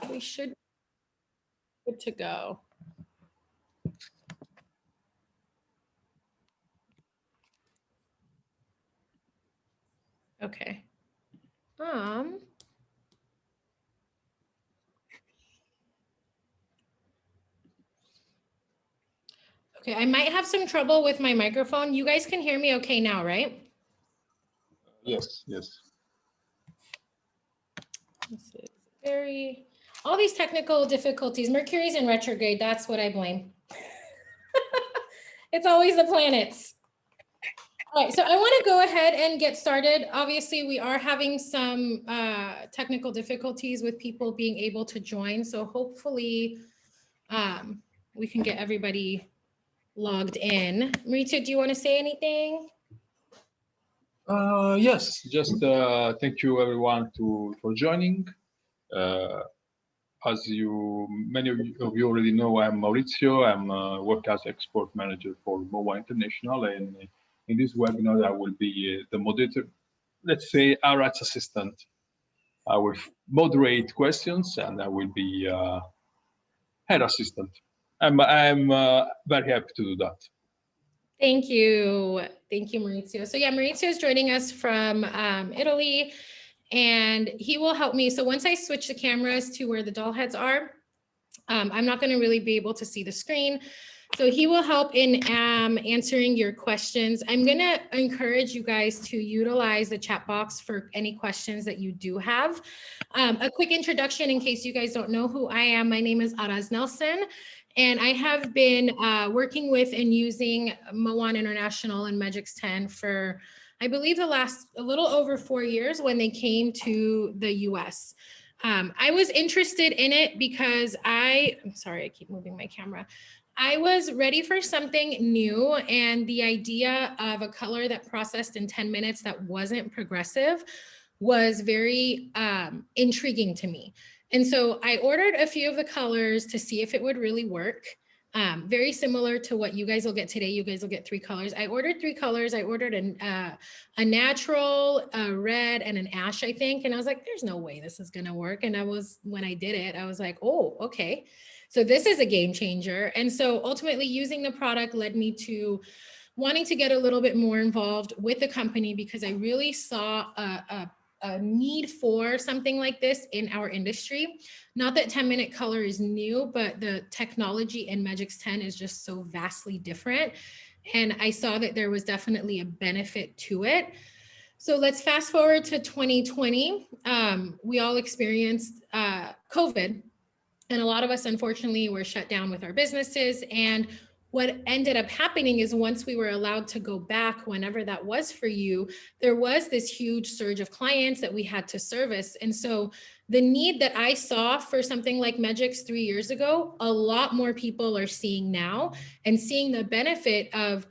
We should be good to go. Okay. Okay, I might have some trouble with my microphone. You guys can hear me okay now, right? Yes, yes. This is all these technical difficulties. Mercury's in retrograde. That's what I blame. It's always the planets. All right, so I want to go ahead and get started. Obviously, we are having some technical difficulties with people being able to join. So hopefully we can get everybody logged in. Marita, do you want to say anything? Yes, just thank you everyone for joining. As many of you already know, I'm Maurizio. I'm work as export manager for MOA International, and in this webinar, I will be the moderator. Let's say Araz assistant. I will moderate questions, and I will be head assistant. I'm very happy to do that. Thank you. Thank you, Maurizio. So yeah, Maurizio is joining us from Italy, and he will help me. So once I switch the cameras to where the doll heads are, I'm not going to really be able to see the screen. So he will help in answering your questions. I'm going to encourage you guys to utilize the chat box for any questions that you do have. A quick introduction in case you guys don't know who I am. My name is Araz Nelson, and I have been working with and using MOA International and Magix 10 for, I believe, the last a little over 4 years when they came to the US. I was interested in it because I'm sorry, I keep moving my camera. I was ready for something new, and the idea of a color that processed in 10 minutes that wasn't progressive was very intriguing to me. And so I ordered a few of the colors to see if it would really work. Very similar to what you guys will get today. You guys will get 3 colors. I ordered 3 colors. I ordered a natural, a red, and an ash, I think. And I was like, there's no way this is going to work. And when I did it, I was like, oh, okay. So this is a game changer. And so ultimately using the product led me to wanting to get a little bit more involved with the company because I really saw a need for something like this in our industry. Not that 10-minute color is new, but the technology in Magix 10 is just so vastly different. And I saw that there was definitely a benefit to it. So let's fast forward to 2020. We all experienced COVID. And a lot of us, unfortunately, were shut down with our businesses. And what ended up happening is once we were allowed to go back, whenever that was for you, there was this huge surge of clients that we had to service. And so the need that I saw for something like Magix 3 years ago, a lot more people are seeing now and seeing the benefit of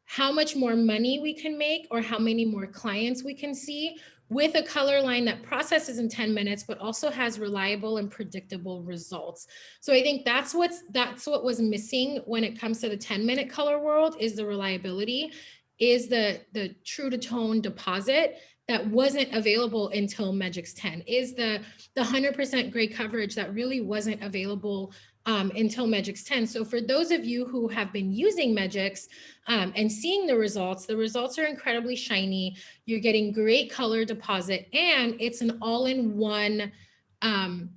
how much more money we can make or how many more clients we can see with a color line that processes in 10 minutes, but also has reliable and predictable results. So I think that's what was missing when it comes to the 10-minute color world is the reliability, is the true to tone deposit that wasn't available until Magix 10, is the 100% gray coverage that really wasn't available until Magix 10. So for those of you who have been using Magix and seeing the results are incredibly shiny. You're getting great color deposit, and it's an all-in-one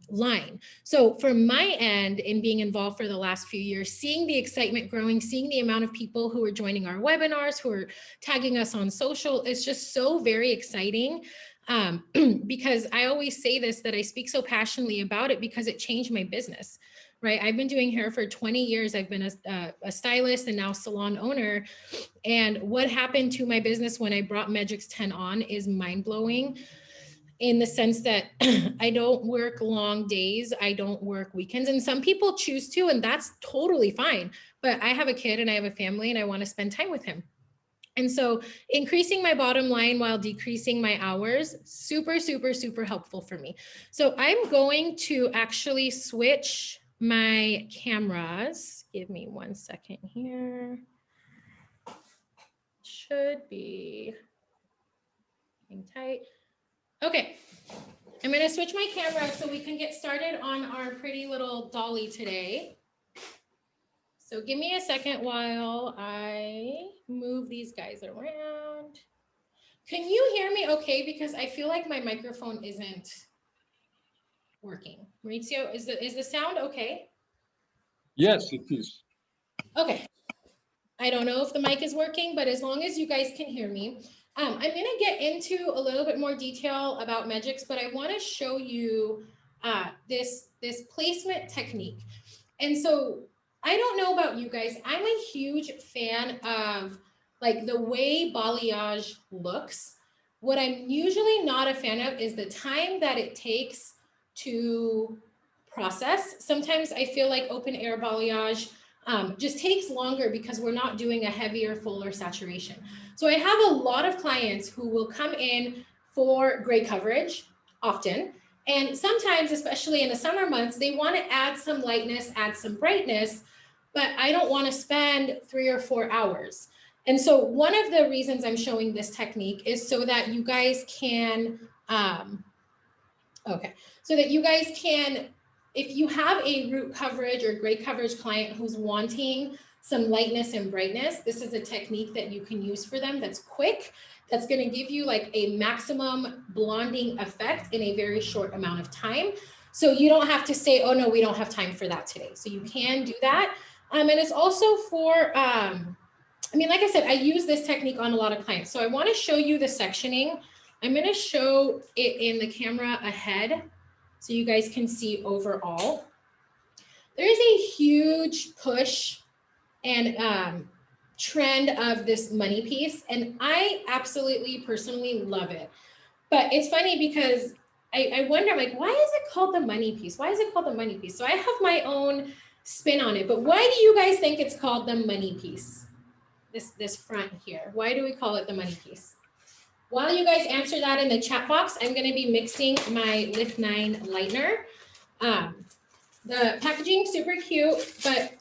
line. So from my end, in being involved for the last few years, seeing the excitement growing, seeing the amount of people who are joining our webinars, who are tagging us on social, it's just so very exciting. Because I always say this, that I speak so passionately about it because it changed my business, right? I've been doing hair for 20 years. I've been a stylist and now salon owner. And what happened to my business when I brought Magix 10 on is mind-blowing in the sense that I don't work long days. I don't work weekends. And some people choose to, and that's totally fine. But I have a kid and I have a family and I want to spend time with him. And so increasing my bottom line while decreasing my hours, super, super, super helpful for me. So I'm going to actually switch my cameras. Give me 1 second here. Should be hang tight. Okay, I'm gonna switch my camera so we can get started on our pretty little dolly today. So give me a second while I move these guys around. Can you hear me okay? Because I feel like my microphone isn't working. Maurizio, is the sound okay? Yes, it is. Okay. I don't know if the mic is working, but as long as you guys can hear me, I'm going to get into a little bit more detail about Magix, but I want to show you this placement technique. And so I don't know about you guys. I'm a huge fan of like the way balayage looks. What I'm usually not a fan of is the time that it takes to process. Sometimes I feel like open air balayage just takes longer because we're not doing a heavier, fuller saturation. So I have a lot of clients who will come in for gray coverage often. And sometimes, especially in the summer months, they want to add some lightness, add some brightness, but I don't want to spend 3 or 4 hours. And so one of the reasons I'm showing this technique is so that you guys can, so that you guys can, if you have a root coverage or gray coverage client who's wanting some lightness and brightness, this is a technique that you can use for them that's quick, that's going to give you like a maximum blonding effect in a very short amount of time. So you don't have to say, oh no, we don't have time for that today. So you can do that. And it's also for, I mean, like I said, I use this technique on a lot of clients. So I want to show you the sectioning. I'm going to show it in the camera ahead so you guys can see overall. There's a huge push and trend of this money piece, and I absolutely personally love it. But it's funny because I wonder, like, why is it called the money piece? Why is it called the money piece? So I have my own spin on it, but why do you guys think it's called the money piece? This front here. Why do we call it the money piece? While you guys answer that in the chat box, I'm going to be mixing my Lift 9 lightener. The packaging super cute, but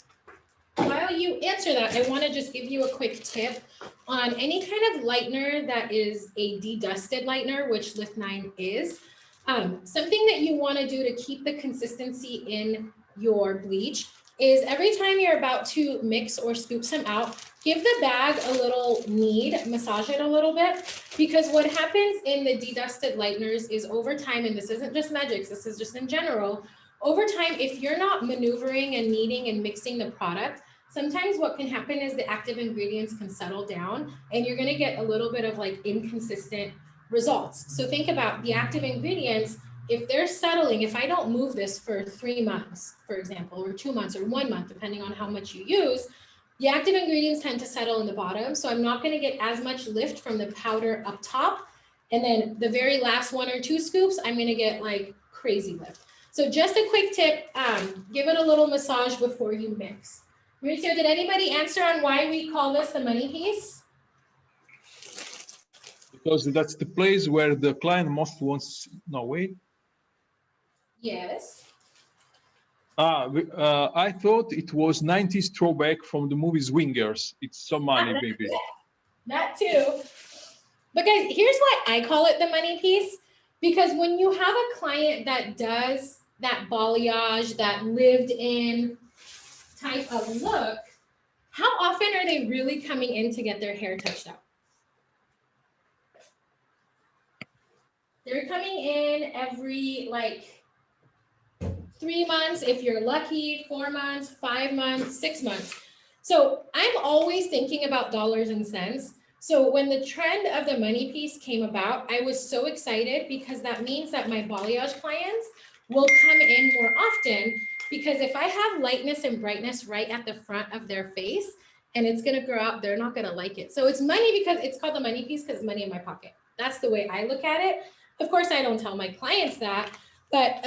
while you answer that, I want to just give you a quick tip on any kind of lightener that is a dedusted lightener, which Lift 9 is. Something that you want to do to keep the consistency in your bleach is every time you're about to mix or scoop some out, give the bag a little knead, massage it a little bit, because what happens in the dedusted lighteners is over time, and this isn't just Magix, this is just in general, over time, if you're not maneuvering and kneading and mixing the product, sometimes what can happen is the active ingredients can settle down and you're gonna get a little bit of like inconsistent results. So think about the active ingredients. If they're settling, if I don't move this for 3 months, for example, or 2 months or 1 month, depending on how much you use, the active ingredients tend to settle in the bottom. So I'm not going to get as much lift from the powder up top. And then the very last 1 or 2 scoops, I'm going to get like crazy lift. So just a quick tip, give it a little massage before you mix. Mauricio, did anybody answer on why we call this the money piece? Because that's the place where the client most wants. No, wait. Yes. I thought it was 90s throwback from the movie Swingers. It's some money, baby. That too. But guys, here's why I call it the money piece. Because when you have a client that does that balayage, that lived in type of look, how often are they really coming in to get their hair touched up? They're coming in every like 3 months, if you're lucky, 4 months, 5 months, 6 months. So I'm always thinking about dollars and cents. So when the trend of the money piece came about, I was so excited because that means that my balayage clients will come in more often, because if I have lightness and brightness right at the front of their face and it's going to grow out, they're not going to like it. So it's money because it's called the money piece because it's money in my pocket. That's the way I look at it. Of course, I don't tell my clients that, but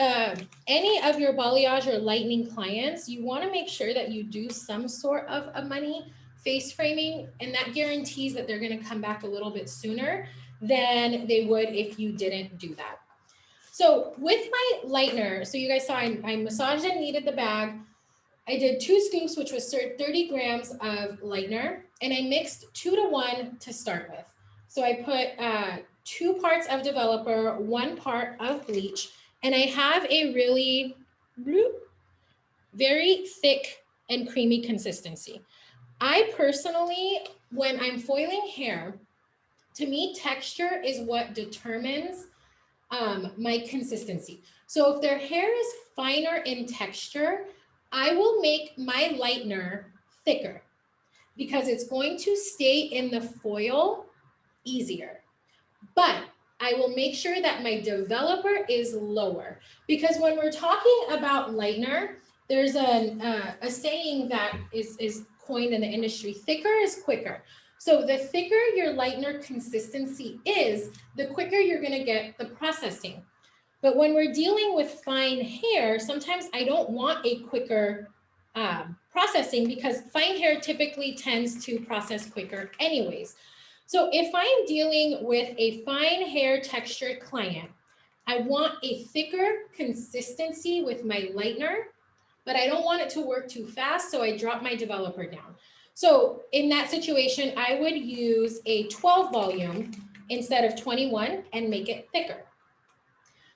any of your balayage or lightening clients, you want to make sure that you do some sort of a money face framing, and that guarantees that they're going to come back a little bit sooner than they would if you didn't do that. So with my lightener, so you guys saw I massaged and kneaded the bag. I did 2 scoops, which was 30 grams of lightener, and I mixed 2 to 1 to start with. So I put 2 parts of developer, 1 part of bleach, and I have a really very thick and creamy consistency. I personally, when I'm foiling hair, to me, texture is what determines my consistency. So if their hair is finer in texture, I will make my lightener thicker because it's going to stay in the foil easier. But I will make sure that my developer is lower, because when we're talking about lightener, there's a saying that is coined in the industry: thicker is quicker. So the thicker your lightener consistency is, the quicker you're going to get the processing. But when we're dealing with fine hair, sometimes I don't want a quicker processing, because fine hair typically tends to process quicker anyways. So if I'm dealing with a fine hair textured client, I want a thicker consistency with my lightener, but I don't want it to work too fast, so I drop my developer down. So in that situation, I would use a 12 volume instead of 21 and make it thicker.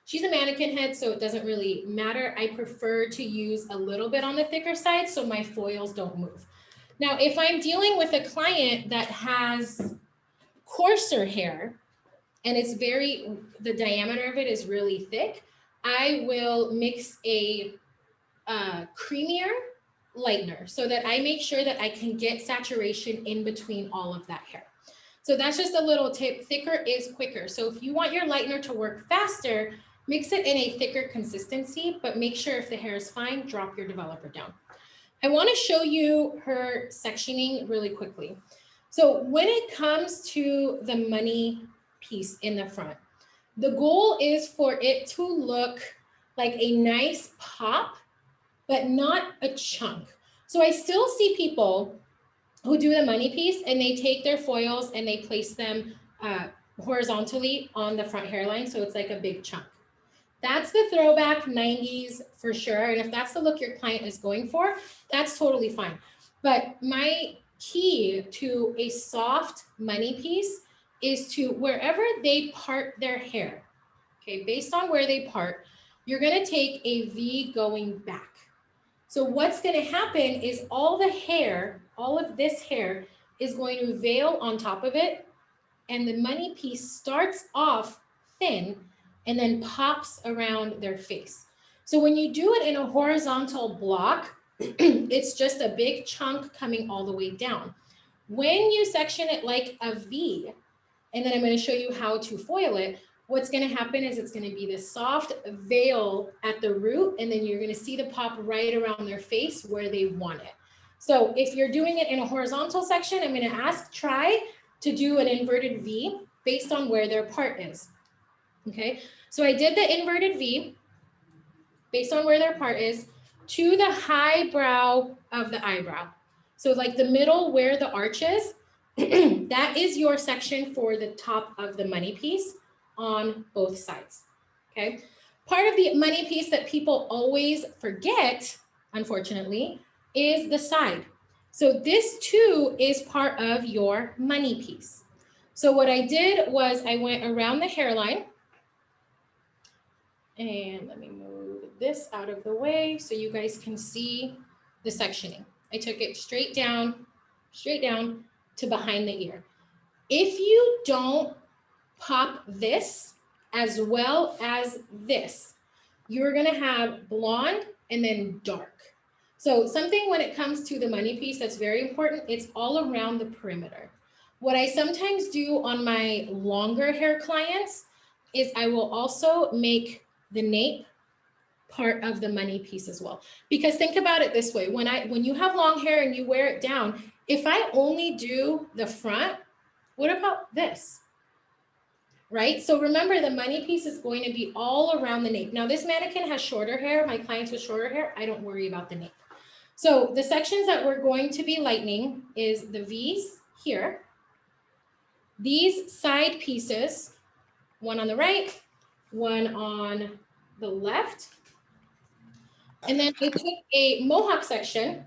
She's a mannequin head, so it doesn't really matter. I prefer to use a little bit on the thicker side so my foils don't move. Now, if I'm dealing with a client that has coarser hair and it's the diameter of it is really thick, I will mix a creamier lightener so that I make sure that I can get saturation in between all of that hair. So that's just a little tip. Thicker is quicker. So if you want your lightener to work faster, mix it in a thicker consistency, but make sure if the hair is fine, drop your developer down. I want to show you her sectioning really quickly. So when it comes to the money piece in the front, the goal is for it to look like a nice pop, but not a chunk. So I still see people who do the money piece and they take their foils and they place them horizontally on the front hairline, so it's like a big chunk. That's the throwback 90s for sure. And if that's the look your client is going for, that's totally fine. But my key to a soft money piece is to wherever they part their hair, okay, based on where they part, you're going to take a V going back. So what's going to happen is all the hair, all of this hair is going to veil on top of it. And the money piece starts off thin and then pops around their face. So when you do it in a horizontal block, it's just a big chunk coming all the way down. When you section it like a V, and then I'm going to show you how to foil it, what's going to happen is it's going to be this soft veil at the root, and then you're going to see the pop right around their face where they want it. So if you're doing it in a horizontal section, I'm going to try to do an inverted V based on where their part is. Okay, so I did the inverted V based on where their part is to the high brow of the eyebrow. So like the middle where the arch is, that is your section for the top of the money piece on both sides. Okay, part of the money piece that people always forget, unfortunately, is the side. So this too is part of your money piece. So what I did was I went around the hairline, and let me move this out of the way so you guys can see the sectioning. I took it straight down to behind the ear. If you don't pop this as well as this, you're gonna have blonde and then dark. So something when it comes to the money piece that's very important, it's all around the perimeter. What I sometimes do on my longer hair clients is I will also make the nape part of the money piece as well. Because think about it this way, when you have long hair and you wear it down, if I only do the front, what about this? Right? So remember, the money piece is going to be all around the nape. Now this mannequin has shorter hair. My clients with shorter hair, I don't worry about the nape. So the sections that we're going to be lightening is the V's here. These side pieces, one on the right, one on the left. And then I took a mohawk section.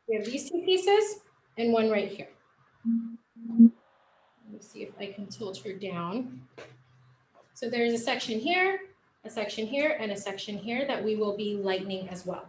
We have these 2 pieces and one right here. Let me see see if I can tilt her down. So there's a section here, a section here, and a section here that we will be lightening as well.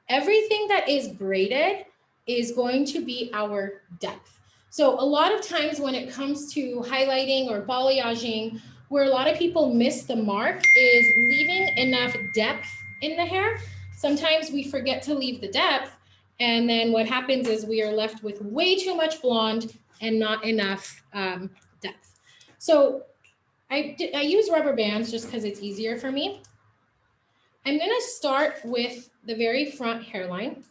Everything that is braided is going to be our depth. So a lot of times when it comes to highlighting or balayaging, where a lot of people miss the mark is leaving enough depth in the hair. Sometimes we forget to leave the depth, and then what happens is we are left with way too much blonde and not enough depth. So I use rubber bands just because it's easier for me. I'm gonna start with the very front hairline.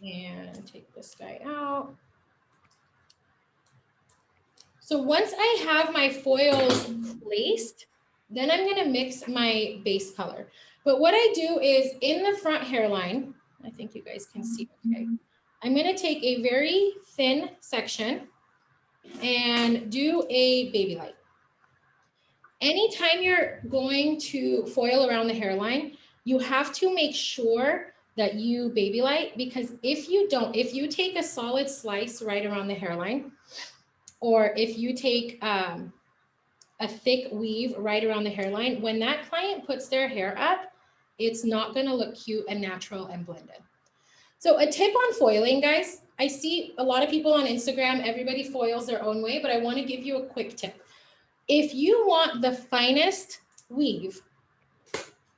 And take this guy out. So once I have my foils placed, then I'm gonna mix my base color. But what I do is in the front hairline, I think you guys can see, okay. I'm gonna take a very thin section and do a baby light. Anytime you're going to foil around the hairline, you have to make sure that you baby light, because if you don't, if you take a solid slice right around the hairline, or if you take a thick weave right around the hairline, when that client puts their hair up, it's not gonna look cute and natural and blended. So a tip on foiling, guys, I see a lot of people on Instagram, everybody foils their own way, but I wanna give you a quick tip. If you want the finest weave,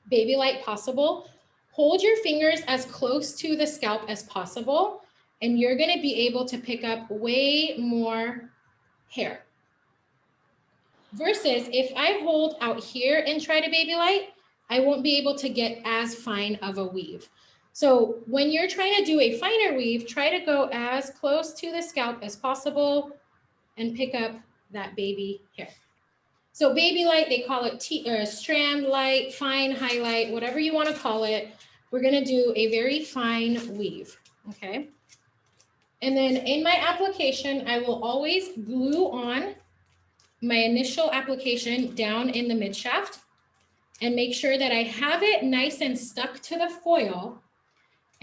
baby light possible, hold your fingers as close to the scalp as possible, and you're gonna be able to pick up way more hair. Versus if I hold out here and try to baby light, I won't be able to get as fine of a weave. So when you're trying to do a finer weave, try to go as close to the scalp as possible and pick up that baby hair. So baby light, they call it strand light, fine highlight, whatever you want to call it. We're going to do a very fine weave, okay? And then in my application, I will always glue on my initial application down in the mid shaft and make sure that I have it nice and stuck to the foil.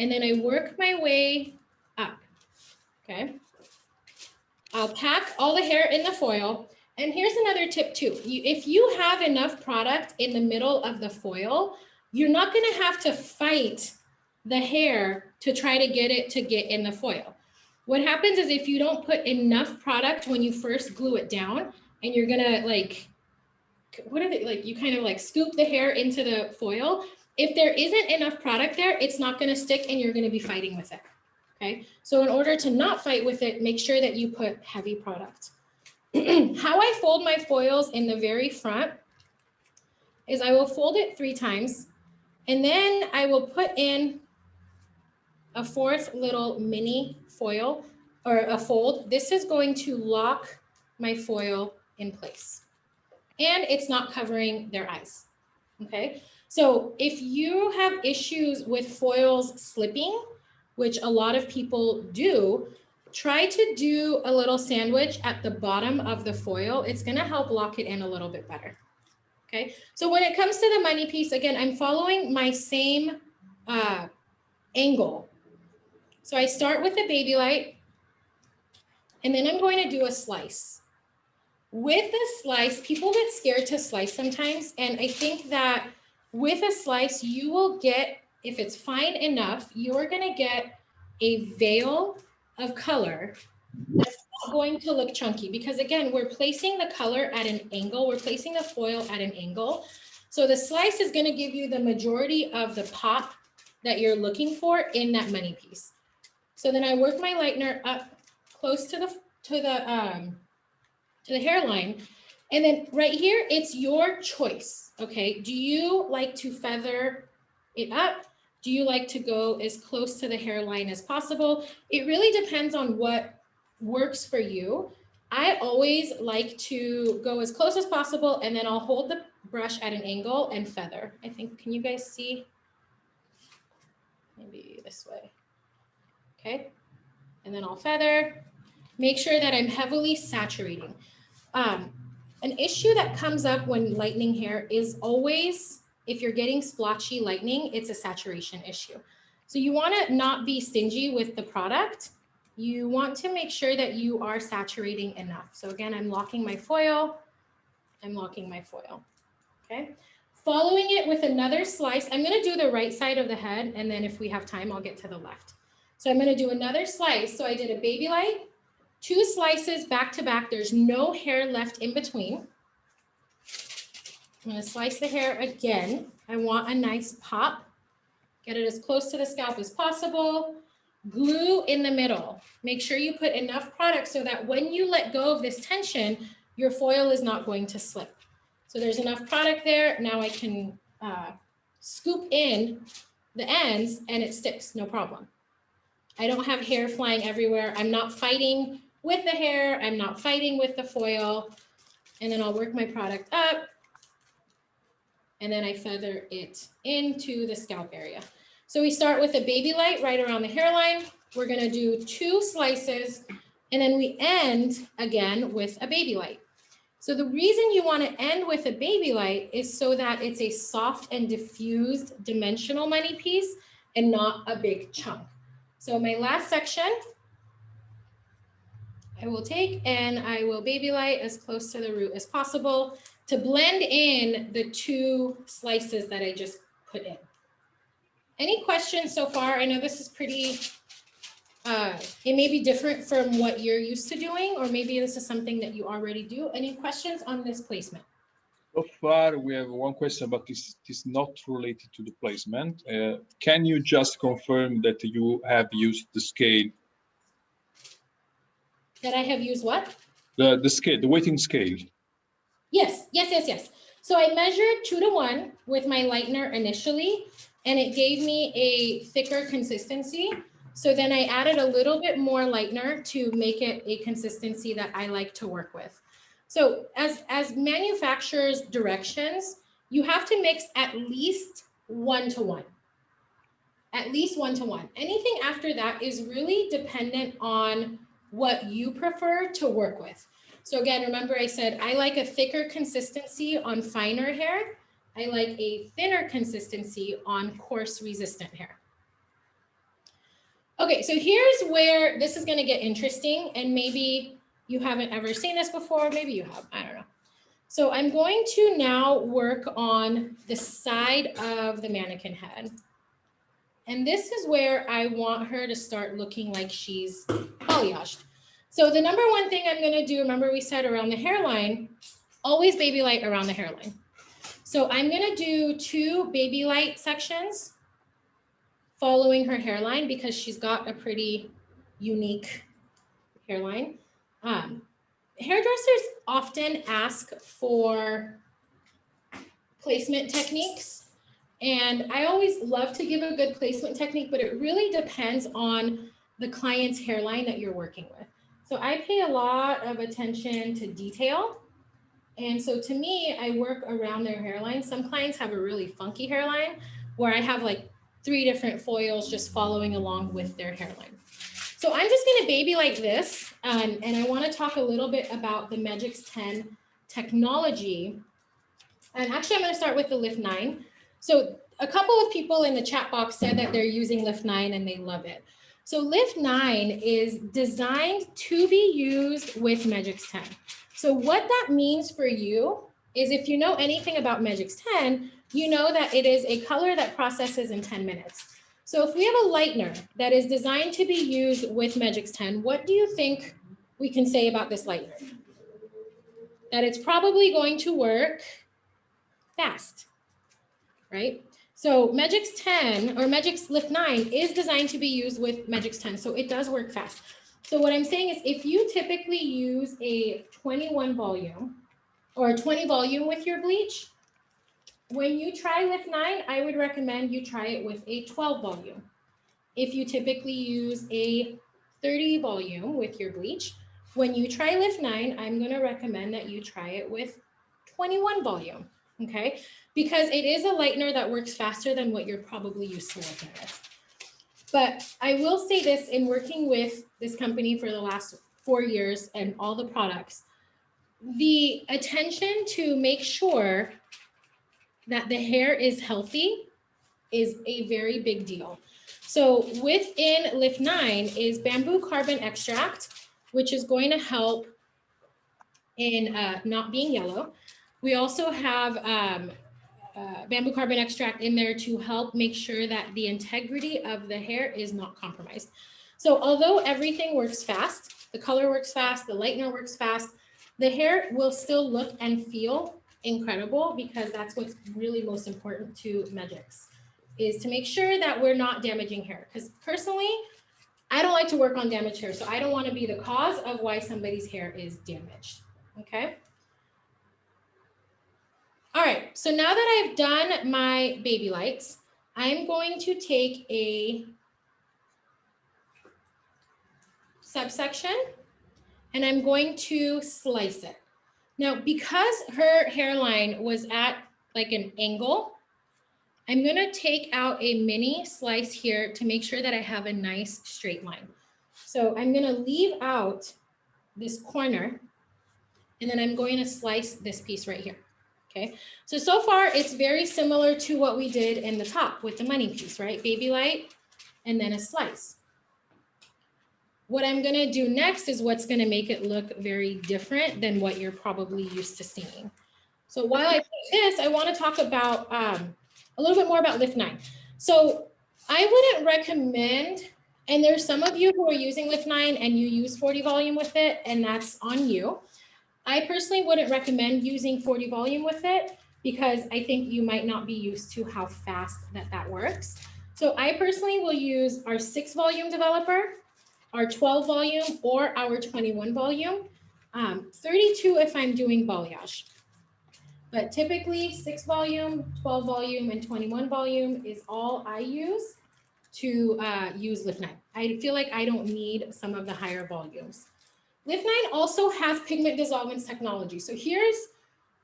And then I work my way up, okay? I'll pack all the hair in the foil. And here's another tip too. If you have enough product in the middle of the foil, you're not gonna have to fight the hair to try to get it to get in the foil. What happens is if you don't put enough product when you first glue it down, and you're gonna like, what are they, like you kind of like scoop the hair into the foil. If there isn't enough product there, it's not gonna stick and you're gonna be fighting with it, okay? So in order to not fight with it, make sure that you put heavy product. How I fold my foils in the very front is I will fold it 3 times, and then I will put in a 4th little mini foil or a fold. This is going to lock my foil in place, and it's not covering their eyes, okay? So if you have issues with foils slipping, which a lot of people do, try to do a little sandwich at the bottom of the foil. It's gonna help lock it in a little bit better, okay? So when it comes to the money piece, again, I'm following my same angle. So I start with a baby light, and then I'm going to do a slice. With a slice, people get scared to slice sometimes, and I think that with a slice, you will get, if it's fine enough, you're gonna get a veil of color that's not going to look chunky, because again, we're placing the color at an angle, we're placing the foil at an angle. So the slice is gonna give you the majority of the pop that you're looking for in that money piece. So then I work my lightener up close to the hairline. And then right here, it's your choice, okay? Do you like to feather it up? Do you like to go as close to the hairline as possible? It really depends on what works for you. I always like to go as close as possible, and then I'll hold the brush at an angle and feather. I think, can you guys see? Maybe this way, okay? And then I'll feather. Make sure that I'm heavily saturating. An issue that comes up when lightening hair is always, if you're getting splotchy lightening, it's a saturation issue. So you want to not be stingy with the product. you want to make sure that you are saturating enough. So again, I'm locking my foil. I'm locking my foil, okay? Following it with another slice. I'm gonna do the right side of the head, and then if we have time, I'll get to the left. So I'm gonna do another slice. So I did a baby light, 2 slices back to back. There's no hair left in between. I'm gonna slice the hair again. I want a nice pop. Get it as close to the scalp as possible. Glue in the middle. Make sure you put enough product so that when you let go of this tension, your foil is not going to slip. So there's enough product there. Now I can scoop in the ends and it sticks, no problem. I don't have hair flying everywhere. I'm not fighting with the hair. I'm not fighting with the foil. And then I'll work my product up. And then I feather it into the scalp area. So we start with a baby light right around the hairline. We're gonna do 2 slices, and then we end again with a baby light. So the reason you wanna end with a baby light is so that it's a soft and diffused dimensional money piece and not a big chunk. So my last section, I will take and I will baby light as close to the root as possible to blend in the 2 slices that I just put in. Any questions so far? I know this is pretty, it may be different from what you're used to doing, or maybe this is something that you already do. Any questions on this placement? So far, we have one question, but this is not related to the placement. Can you just confirm that you have used the scale? That I have used what? The scale, the weighting scale. Yes. So I measured 2 to 1 with my lightener initially, and it gave me a thicker consistency. So then I added a little bit more lightener to make it a consistency that I like to work with. So as manufacturers' directions, you have to mix at least 1 to 1. At least 1 to 1. Anything after that is really dependent on what you prefer to work with. So again, remember I said I like a thicker consistency on finer hair. I like a thinner consistency on coarse resistant hair. Okay, so here's where this is going to get interesting, and maybe you haven't ever seen this before, maybe you have, I don't know. So I'm going to now work on the side of the mannequin head. And this is where I want her to start looking like she's balayaged. So the number one thing I'm gonna do, remember we said around the hairline, always baby light around the hairline. So I'm gonna do 2 baby light sections following her hairline because she's got a pretty unique hairline. Hairdressers often ask for placement techniques. And I always love to give a good placement technique, but it really depends on the client's hairline that you're working with. So I pay a lot of attention to detail. And so to me, I work around their hairline. Some clients have a really funky hairline where I have like 3 different foils just following along with their hairline. So I'm just gonna baby like this. And I wanna talk a little bit about the Magix 10 technology. And actually I'm gonna start with the Lift 9. So a couple of people in the chat box said that they're using Lift 9 and they love it. So Lift 9 is designed to be used with Magix 10. So what that means for you is if you know anything about Magix 10, you know that it is a color that processes in 10 minutes. So if we have a lightener that is designed to be used with Magix 10, what do you think we can say about this lightener? That it's probably going to work fast, right? So Magix 10 or Magix Lift 9 is designed to be used with Magix 10, so it does work fast. So what I'm saying is if you typically use a 21 volume or a 20 volume with your bleach, when you try Lift 9, I would recommend you try it with a 12 volume. If you typically use a 30 volume with your bleach, when you try Lift 9, I'm going to recommend that you try it with 21 volume, okay? Because it is a lightener that works faster than what you're probably used to working with. But I will say this, in working with this company for the last 4 years and all the products, the attention to make sure that the hair is healthy is a very big deal. So within Lift 9 is bamboo carbon extract, which is going to help in not being yellow. We also have bamboo carbon extract in there to help make sure that the integrity of the hair is not compromised. So although everything works fast, the color works fast, the lightener works fast, the hair will still look and feel incredible, because that's what's really most important to Magics, is to make sure that we're not damaging hair. Because personally, I don't like to work on damaged hair, so I don't want to be the cause of why somebody's hair is damaged. Okay. All right, so now that I've done my baby lights, I'm going to take a subsection and I'm going to slice it. Now, because her hairline was at like an angle, I'm gonna take out a mini slice here to make sure that I have a nice straight line. So I'm gonna leave out this corner, and then I'm going to slice this piece right here. Okay, so far it's very similar to what we did in the top with the money piece, right? Baby light and then a slice. What I'm gonna do next is what's gonna make it look very different than what you're probably used to seeing. So while I do this, I wanna talk about a little bit more about Lift 9. So I wouldn't recommend, and there's some of you who are using Lift 9 and you use 40 volume with it, and that's on you. I personally wouldn't recommend using 40 volume with it, because I think you might not be used to how fast that works. So I personally will use our 6 volume developer, our 12 volume, or our 21 volume, 32 if I'm doing balayage. But typically 6 volume, 12 volume, and 21 volume is all I use to use Lift 9. I feel like I don't need some of the higher volumes. Lift 9 also has pigment dissolvance technology. So here's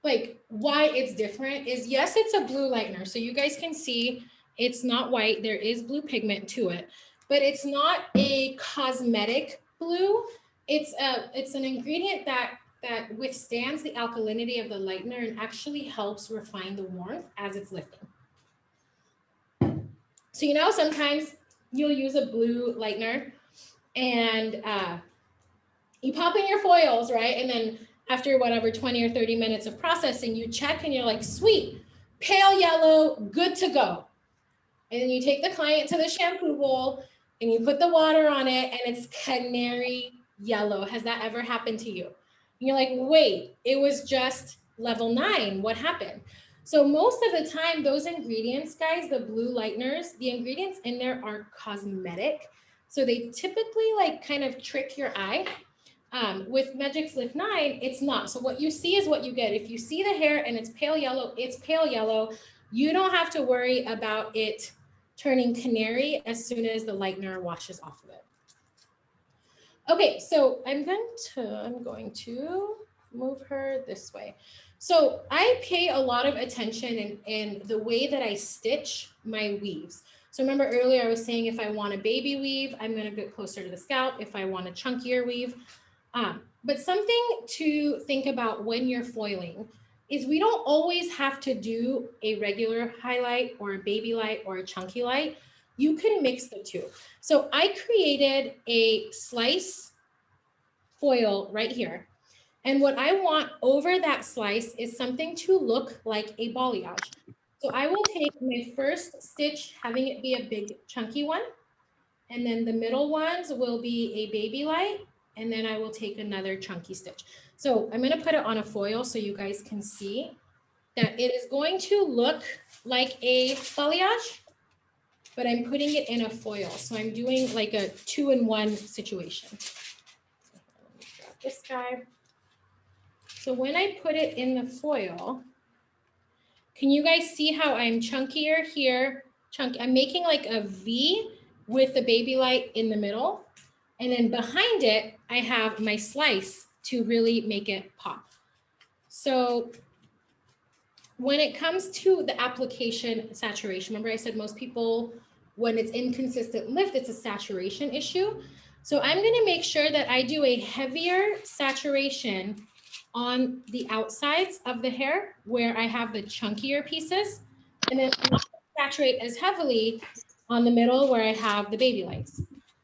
like why it's different is, yes, it's a blue lightener. So you guys can see it's not white. There is blue pigment to it, but it's not a cosmetic blue. It's an ingredient that withstands the alkalinity of the lightener and actually helps refine the warmth as it's lifting. So, you know, sometimes you'll use a blue lightener and you pop in your foils, right? And then after whatever 20 or 30 minutes of processing, you check and you're like, sweet, pale yellow, good to go. And then you take the client to the shampoo bowl and you put the water on it and it's canary yellow. Has that ever happened to you? And you're like, wait, it was just level 9. What happened? So most of the time, those ingredients, guys, the blue lighteners, the ingredients in there are cosmetic. So they typically like kind of trick your eye. With Magic's Lift 9, it's not. So what you see is what you get. If you see the hair and it's pale yellow, it's pale yellow. You don't have to worry about it turning canary as soon as the lightener washes off of it. Okay, so I'm going to move her this way. So I pay a lot of attention in the way that I stitch my weaves. So remember earlier I was saying if I want a baby weave, I'm going to get closer to the scalp. If I want a chunkier weave. But something to think about when you're foiling is we don't always have to do a regular highlight or a baby light or a chunky light. You can mix the two. So I created a slice foil right here. And what I want over that slice is something to look like a balayage. So I will take my first stitch, having it be a big chunky one. And then the middle ones will be a baby light. And then I will take another chunky stitch. So I'm going to put it on a foil so you guys can see that it is going to look like a balayage, but I'm putting it in a foil. So I'm doing like a 2-in-1 situation. So let me grab this guy. So when I put it in the foil, can you guys see how I'm chunkier here? I'm making like a V with the baby light in the middle. And then behind it, I have my slice to really make it pop. So when it comes to the application saturation, remember I said most people, when it's inconsistent lift, it's a saturation issue. So I'm going to make sure that I do a heavier saturation on the outsides of the hair where I have the chunkier pieces. And then saturate as heavily on the middle where I have the baby lights.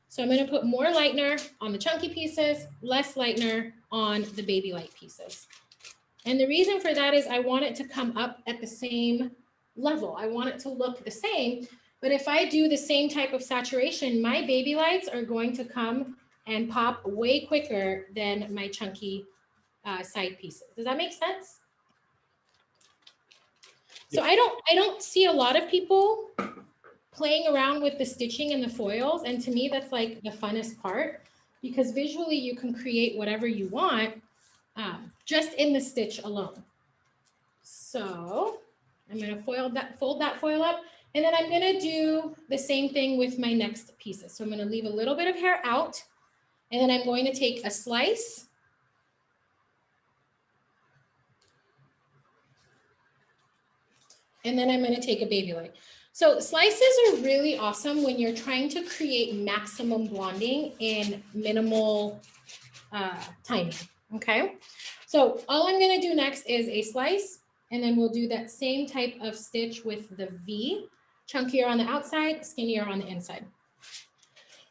So I'm going to put more lightener on the chunky pieces, less lightener on the baby light pieces. And the reason for that is I want it to come up at the same level. I want it to look the same. But if I do the same type of saturation, my baby lights are going to come and pop way quicker than my chunky side pieces. Does that make sense? So I don't see a lot of people playing around with the stitching and the foils. And to me, that's like the funnest part, because visually you can create whatever you want just in the stitch alone. So I'm going to fold that foil up, and then I'm going to do the same thing with my next pieces. So I'm going to leave a little bit of hair out, and then I'm going to take a slice. And then I'm going to take a baby light. So slices are really awesome when you're trying to create maximum blonding in minimal timing, okay? So all I'm going to do next is a slice, and then we'll do that same type of stitch with the V, chunkier on the outside, skinnier on the inside.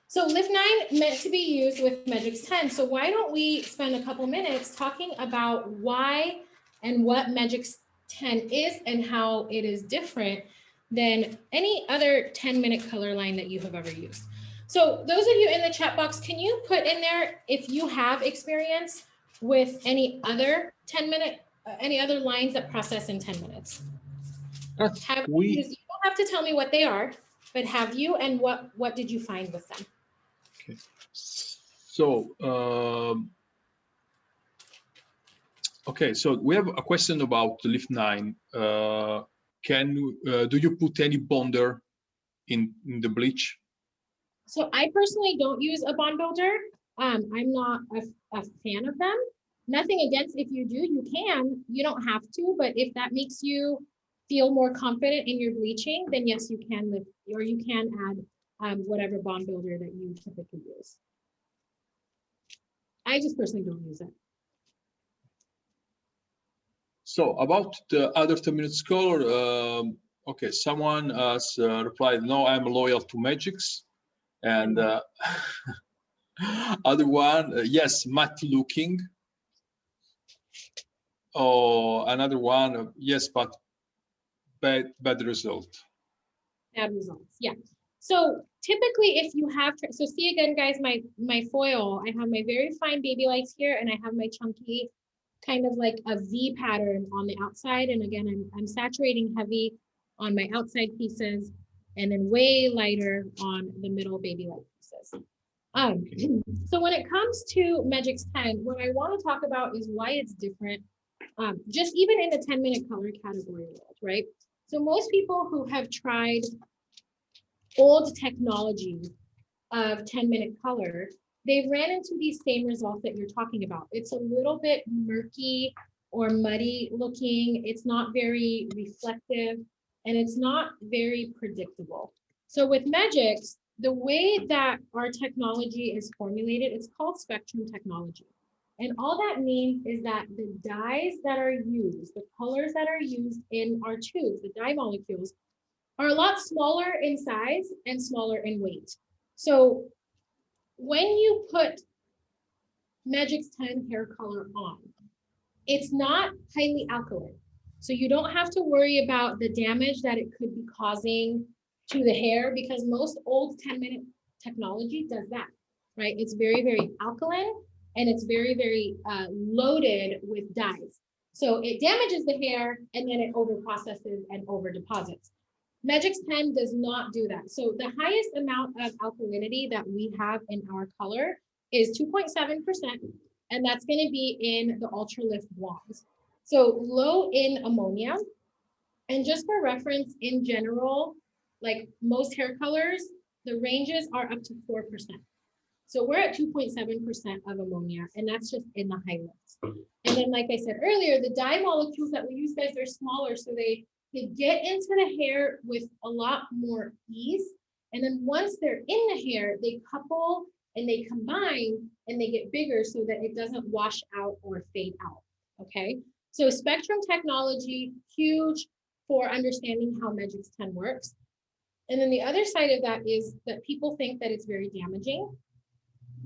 So lift 9 meant to be used with Magix 10. So why don't we spend a couple minutes talking about why and what Magix 10 is and how it is different than any other 10-minute color line that you have ever used. So those of you in the chat box, can you put in there if you have experience with any other 10-minute, any other lines that process in 10 minutes? You don't have to tell me what they are, but have you, and what did you find with them? Okay. So, okay, so we have a question about the lift 9. Do you put any bonder in the bleach? So I personally don't use a bond builder. I'm not a fan of them. Nothing against if you do, you can. You don't have to, but if that makes you feel more confident in your bleaching, then yes, you can lift, or you can add whatever bond builder that you typically use. I just personally don't use it. So about the other 10 minutes color, okay, someone has replied, no, I'm loyal to Magix. And other one, yes, matte looking. Oh, another one, yes, but bad result. Bad results, yeah. So typically if you have, so see again, guys, my foil, I have my very fine baby lights here, and I have my chunky kind of like a V pattern on the outside. And again, I'm saturating heavy on my outside pieces, and then way lighter on the middle baby light pieces. So when it comes to Magix 10, what I want to talk about is why it's different, just even in the 10-minute color category world, right? So most people who have tried old technology of 10-minute color, they've ran into these same results that you're talking about. It's a little bit murky or muddy looking. It's not very reflective, and it's not very predictable. So with Magix, the way that our technology is formulated, it's called spectrum technology. And all that means is that the dyes that are used, the colors that are used in our tubes, the dye molecules, are a lot smaller in size and smaller in weight. So when you put Magix 10 hair color on, it's not highly alkaline. So you don't have to worry about the damage that it could be causing to the hair, because most old 10-minute technology does that, right? It's very, very alkaline, and it's very, very loaded with dyes. So it damages the hair, and then it over processes and over deposits. Magix 10 does not do that. So the highest amount of alkalinity that we have in our color is 2.7%, and that's going to be in the Ultra Lift blondes. So low in ammonia. And just for reference, in general, like most hair colors, the ranges are up to 4%. So we're at 2.7% of ammonia, and that's just in the high lifts. And then, like I said earlier, the dye molecules that we use, guys, they're smaller, so they get into the hair with a lot more ease. And then once they're in the hair, they couple and they combine and they get bigger so that it doesn't wash out or fade out, okay? So spectrum technology, huge for understanding how Measures 10 works. And then the other side of that is that people think that it's very damaging.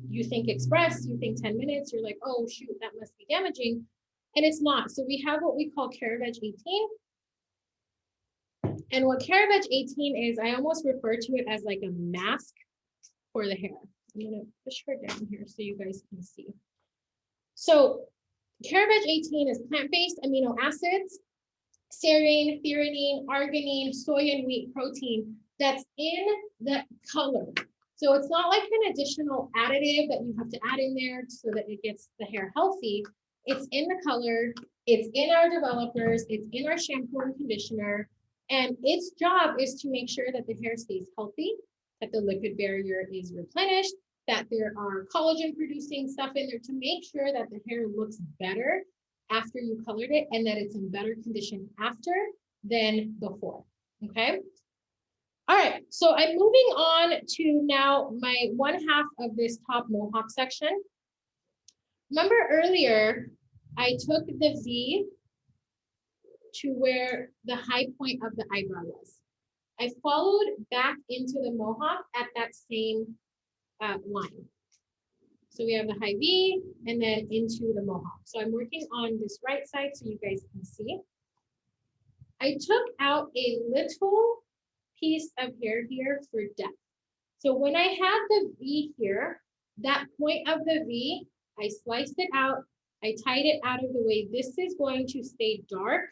You think express, you think 10 minutes, you're like, oh shoot, that must be damaging. And it's not. So we have what we call Caraveg 18. And what Caraveg 18 is, I almost refer to it as like a mask for the hair. I'm gonna push her down here so you guys can see. So Caraveg 18 is plant-based amino acids, serine, threonine, arginine, soy and wheat protein that's in the color. So it's not like an additional additive that you have to add in there so that it gets the hair healthy. It's in the color, it's in our developers, it's in our shampoo and conditioner, and its job is to make sure that the hair stays healthy, that the lipid barrier is replenished, that there are collagen producing stuff in there to make sure that the hair looks better after you colored it and that it's in better condition after than before, okay? All right, so I'm moving on to now my one half of this top mohawk section. Remember earlier, I took the V to where the high point of the eyebrow was. I followed back into the mohawk at that same line. So we have the high V and then into the mohawk. So I'm working on this right side so you guys can see. I took out a little piece of hair here for depth. So when I had the V here, that point of the V, I sliced it out, I tied it out of the way. This is going to stay dark.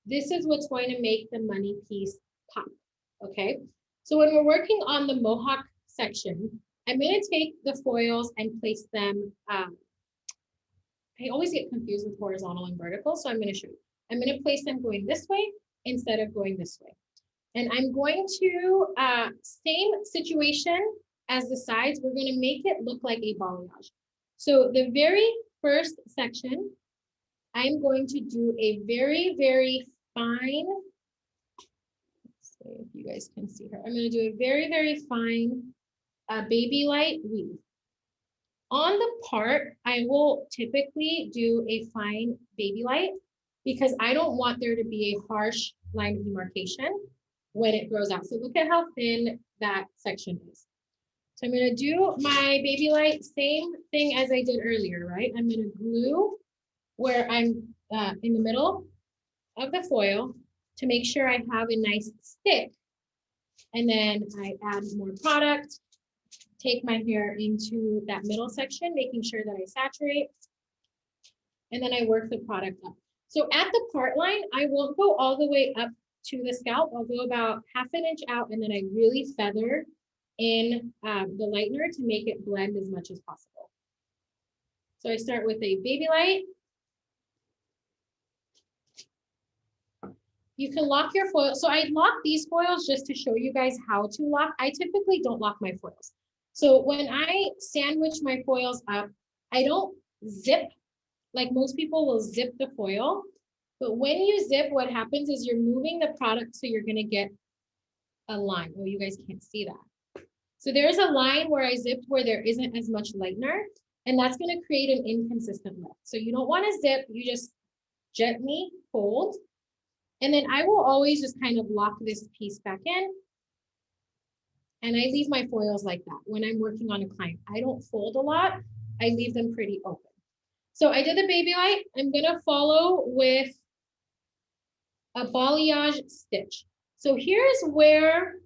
This is what's going to make the money piece pop, okay? So when we're working on the mohawk section, I'm gonna take the foils and place them, I always get confused with horizontal and vertical, so I'm gonna show you. I'm gonna place them going this way instead of going this way. And I'm going to, same situation as the sides, we're gonna make it look like a balayage. So the very first section, I'm going to do a very, very fine, let's see if you guys can see her. I'm gonna do a very, very fine baby light weave. On the part, I will typically do a fine baby light because I don't want there to be a harsh line of demarcation when it grows out. So look at how thin that section is. So I'm gonna do my baby light, same thing as I did earlier, right? I'm gonna glue where I'm in the middle of the foil to make sure I have a nice stick. And then I add more product, take my hair into that middle section, making sure that I saturate. And then I work the product up. So at the part line, I won't go all the way up to the scalp. I'll go about ½ an inch out and then I really feather in the lightener to make it blend as much as possible. So I start with a baby light. You can lock your foil. So I lock these foils just to show you guys how to lock. I typically don't lock my foils. So when I sandwich my foils up, I don't zip like most people will zip the foil. But when you zip, what happens is you're moving the product so you're gonna get a line. Oh, you guys can't see that. So there's a line where I zipped where there isn't as much lightener, and that's gonna create an inconsistent lift. So you don't wanna zip, you just gently fold. And then I will always just kind of lock this piece back in. And I leave my foils like that when I'm working on a client. I don't fold a lot, I leave them pretty open. So I did the baby light. I'm gonna follow with a balayage stitch. So here's where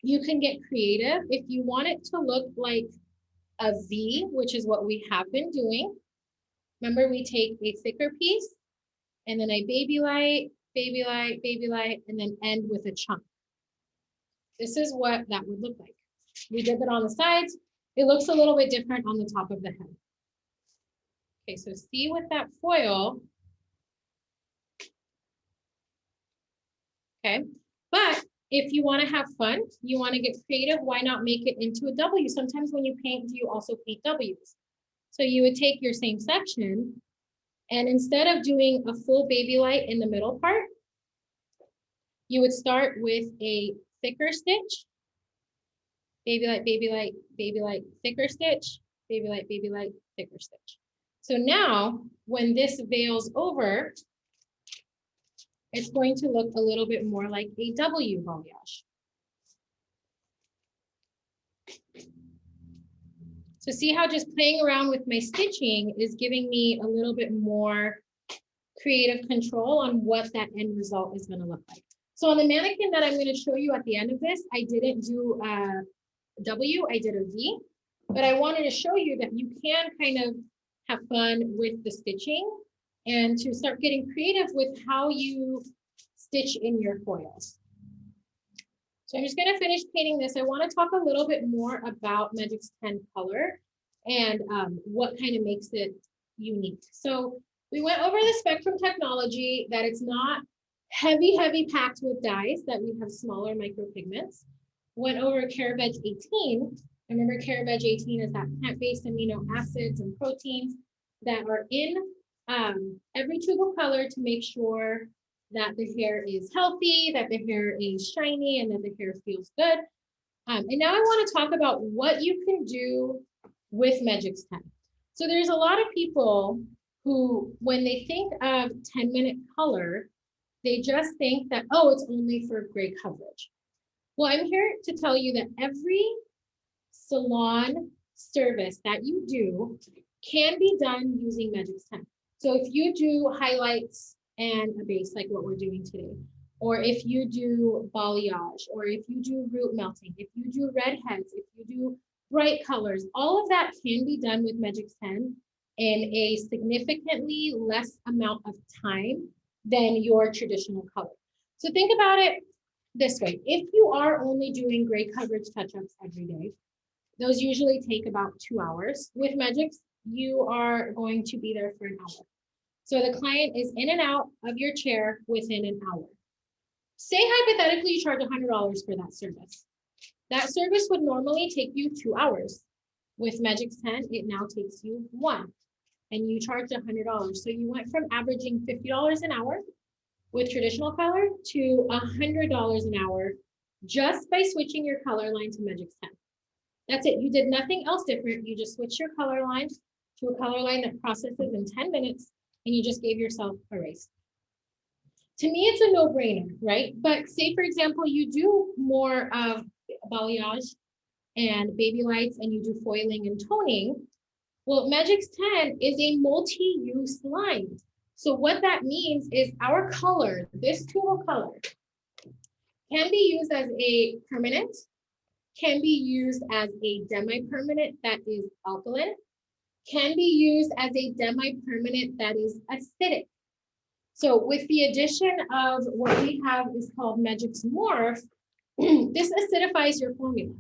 you can get creative. If you want it to look like a V, which is what we have been doing. Remember, we take a thicker piece and then I baby light, baby light, baby light, and then end with a chunk. This is what that would look like. We did that on the sides. It looks a little bit different on the top of the head. Okay, so see with that foil. Okay, but if you want to have fun, you want to get creative, why not make it into a W? Sometimes when you paint, you also paint W's. So you would take your same section and instead of doing a full baby light in the middle part, you would start with a thicker stitch, baby light, baby light, baby light, thicker stitch, baby light, thicker stitch. So now when this veils over, it's going to look a little bit more like a W balayage. So see how just playing around with my stitching is giving me a little bit more creative control on what that end result is going to look like. So on the mannequin that I'm going to show you at the end of this, I didn't do a W, I did a V, but I wanted to show you that you can kind of have fun with the stitching and to start getting creative with how you stitch in your foils. So I'm just going to finish painting this. I want to talk a little bit more about Magix 10 color and what kind of makes it unique. So we went over the spectrum technology, that it's not heavy packed with dyes, that we have smaller micropigments. Went over Caraveg 18. Remember, Caraveg 18 is that plant-based amino acids and proteins that are in every tube of color to make sure that the hair is healthy, that the hair is shiny, and that the hair feels good. And now I want to talk about what you can do with Magix 10. So there's a lot of people who, when they think of 10-minute color, they just think that, oh, it's only for gray coverage. Well, I'm here to tell you that every salon service that you do can be done using Magix 10. So if you do highlights and a base like what we're doing today, or if you do balayage, or if you do root melting, if you do redheads, if you do bright colors, all of that can be done with Magix 10 in a significantly less amount of time than your traditional color. So think about it this way. If you are only doing gray coverage touch-ups every day, those usually take about 2 hours. With Magix, you are going to be there for an hour. So the client is in and out of your chair within an hour. Say hypothetically you charge $100 for that service. That service would normally take you 2 hours. With Magix 10, it now takes you 1, and you charge $100. So you went from averaging $50 an hour with traditional color to $100 an hour just by switching your color line to Magix 10. That's it. You did nothing else different. You just switched your color line to a color line that processes in 10 minutes, and you just gave yourself a raise. To me, it's a no-brainer, right? But say, for example, you do more of balayage and baby lights, and you do foiling and toning. Well, Magix 10 is a multi-use line. So what that means is our color, this tool color, can be used as a permanent, can be used as a demi-permanent that is alkaline, can be used as a demi-permanent that is acidic. So with the addition of what we have is called Magix Morph, this acidifies your formula.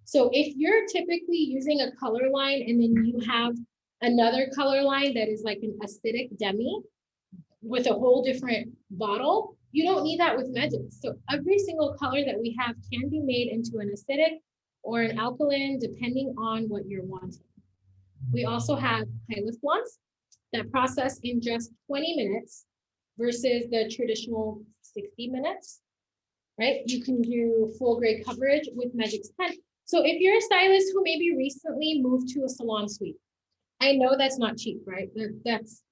So if you're typically using a color line and then you have another color line that is like an acidic demi with a whole different bottle, you don't need that with Magix. So every single color that we have can be made into an acidic or an alkaline, depending on what you're wanting. We also have high lift blondes that process in just 20 minutes versus the traditional 60 minutes, right? You can do full gray coverage with Magix 10. So if you're a stylist who maybe recently moved to a salon suite, I know that's not cheap, right? That's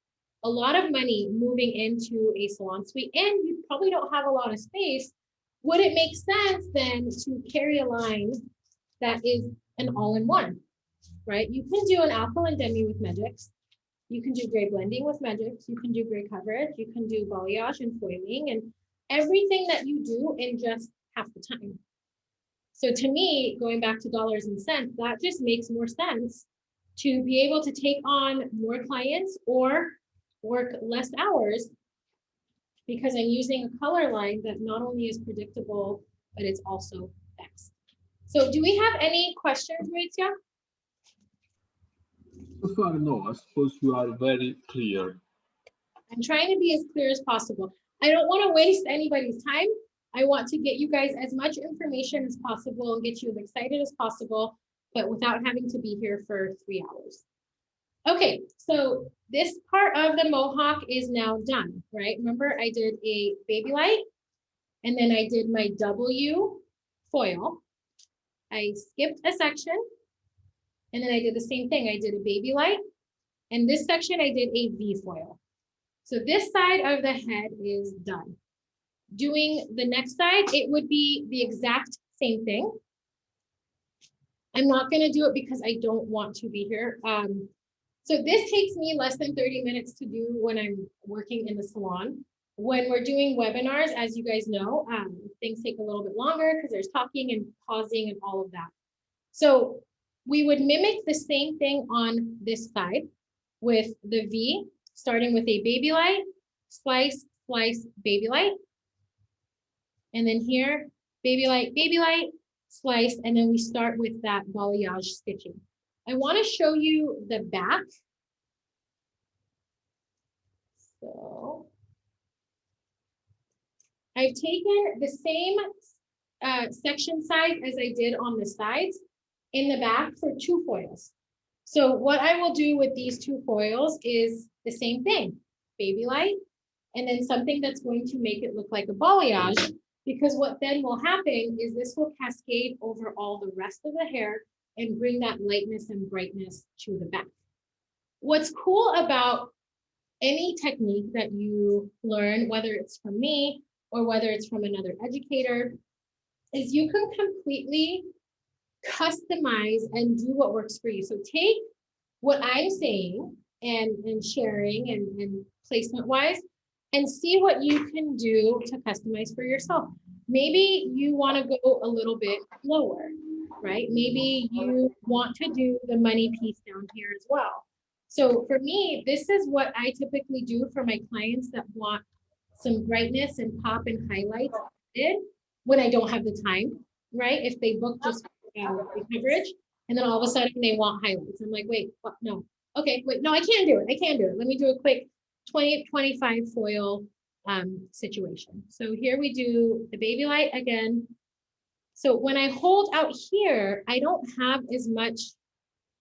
a lot of money moving into a salon suite, and you probably don't have a lot of space. Would it make sense then to carry a line that is an all-in-one, right? You can do an alkaline demi with Magix. You can do gray blending with Magix. You can do gray coverage. You can do balayage and foiling and everything that you do in just half the time. So to me, going back to dollars and cents, that just makes more sense to be able to take on more clients or work less hours because I'm using a color line that not only is predictable, but it's also fast. So do we have any questions, Maurizio? So far, no, I suppose you are very clear. I'm trying to be as clear as possible. I don't want to waste anybody's time. I want to get you guys as much information as possible and get you as excited as possible, but without having to be here for 3 hours. Okay, so this part of the mohawk is now done, right? Remember, I did a baby light, and then I did my W foil. I skipped a section, and then I did the same thing. I did a baby light, and this section I did a V foil. So this side of the head is done. doing the next side, it would be the exact same thing. I'm not going to do it because I don't want to be here. So this takes me less than 30 minutes to do when I'm working in the salon. When we're doing webinars, as you guys know, things take a little bit longer because there's talking and pausing and all of that. So we would mimic the same thing on this side with the V, starting with a baby light, slice, slice, baby light. And then here, baby light, slice, and then we start with that balayage stitching. I want to show you the back. So I've taken the same section size as I did on the sides in the back for 2 foils. So what I will do with these 2 foils is the same thing, baby light, and then something that's going to make it look like a balayage, because what then will happen is this will cascade over all the rest of the hair and bring that lightness and brightness to the back. What's cool about any technique that you learn, whether it's from me or whether it's from another educator, is you can completely customize and do what works for you. So take what I'm saying and sharing and placement wise, and see what you can do to customize for yourself. Maybe you want to go a little bit lower, right? Maybe you want to do the money piece down here as well. So for me, this is what I typically do for my clients that want some brightness and pop and highlights when I don't have the time, right? If they book just the coverage and then all of a sudden they want highlights. I'm like, wait, what? No. Okay, wait, no, I can't do it. I can't do it. Let me do a quick 25 foil situation. So here we do the baby light again. So when I hold out here, I don't have as much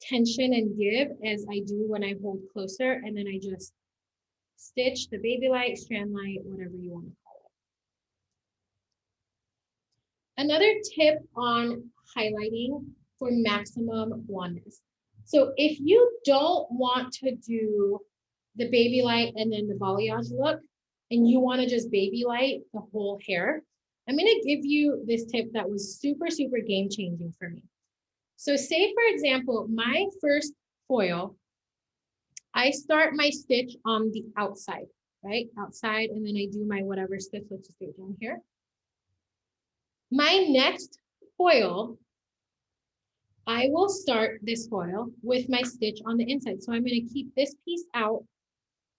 tension and give as I do when I hold closer, and then I just stitch the baby light, strand light, whatever you want to call it. Another tip on highlighting for maximum blondness. So if you don't want to do the baby light and then the balayage look, and you want to just baby light the whole hair, I'm going to give you this tip that was super, super game changing for me. So say, for example, my first foil, I start my stitch on the outside, right? Outside, and then I do my whatever stitch, let's just do it down here. My next foil, I will start this foil with my stitch on the inside. So I'm going to keep this piece out,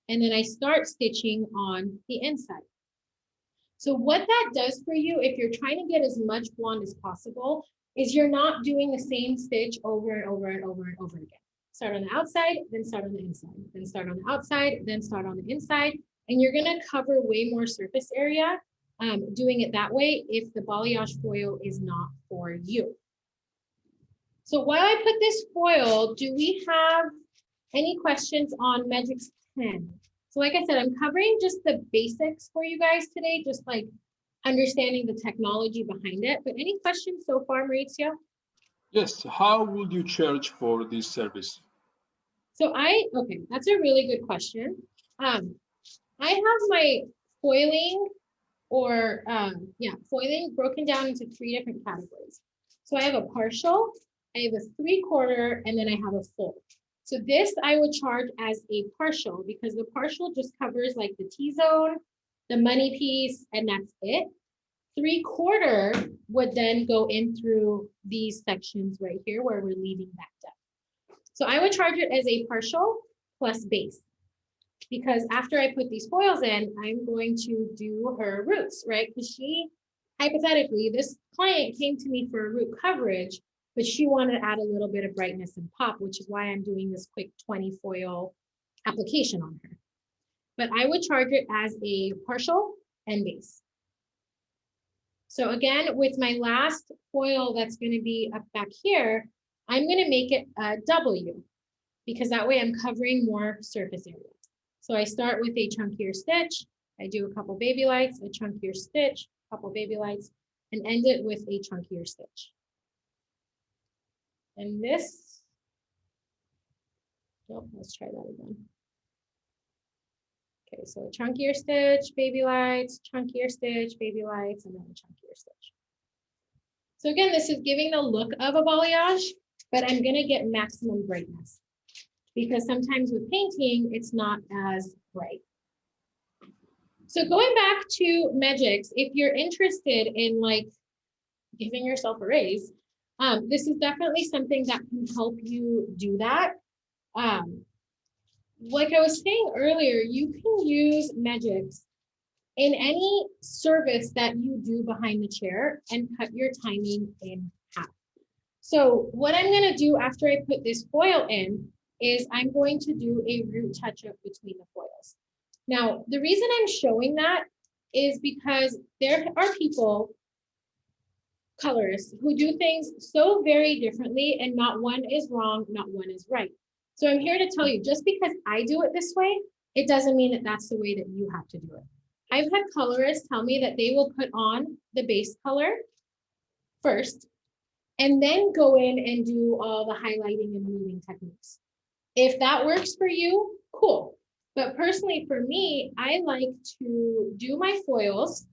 and then I start stitching on the inside. So what that does for you, if you're trying to get as much blonde as possible, is you're not doing the same stitch over and over and over and over again. Start on the outside, then start on the inside, then start on the outside, then start on the inside. And you're going to cover way more surface area doing it that way if the balayage foil is not for you. So while I put this foil, do we have any questions on Magix 10? So like I said, I'm covering just the basics for you guys today, just like understanding the technology behind it. But any questions so far, Maurizio? Yes, how would you charge for this service? So okay, that's a really good question. I have my foiling foiling broken down into 3 different categories. So I have a partial, I have a 3/4, and then I have a full. So this I would charge as a partial because the partial just covers like the T-zone, the money piece, and that's it. 3/4 would then go in through these sections right here where we're leaving that depth. So I would charge it as a partial plus base, because after I put these foils in, I'm going to do her roots, right? Because she, hypothetically, this client came to me for a root coverage, but she wanted to add a little bit of brightness and pop, which is why I'm doing this quick 20 foil application on her. But I would charge it as a partial and base. So again, with my last foil that's going to be up back here, I'm going to make it a W, because that way I'm covering more surface area. So I start with a chunkier stitch, I do a couple baby lights, a chunkier stitch, a couple baby lights, and end it with a chunkier stitch. And this, let's try that again. Okay, so a chunkier stitch, baby lights, chunkier stitch, baby lights, and then a chunkier stitch. So again, this is giving the look of a balayage, but I'm gonna get maximum brightness because sometimes with painting, it's not as bright. So going back to Magics, if you're interested in like giving yourself a raise, this is definitely something that can help you do that. Like I was saying earlier, you can use Magics in any service that you do behind the chair and cut your timing in half. So what I'm going to do after I put this foil in is I'm going to do a root touch up between the foils. Now, the reason I'm showing that is because there are people, colorists, who do things so very differently and not one is wrong, not one is right. So I'm here to tell you, just because I do it this way, it doesn't mean that that's the way that you have to do it. I've had colorists tell me that they will put on the base color first and then go in and do all the highlighting and moving techniques. If that works for you, cool. But personally for me, I like to do my foils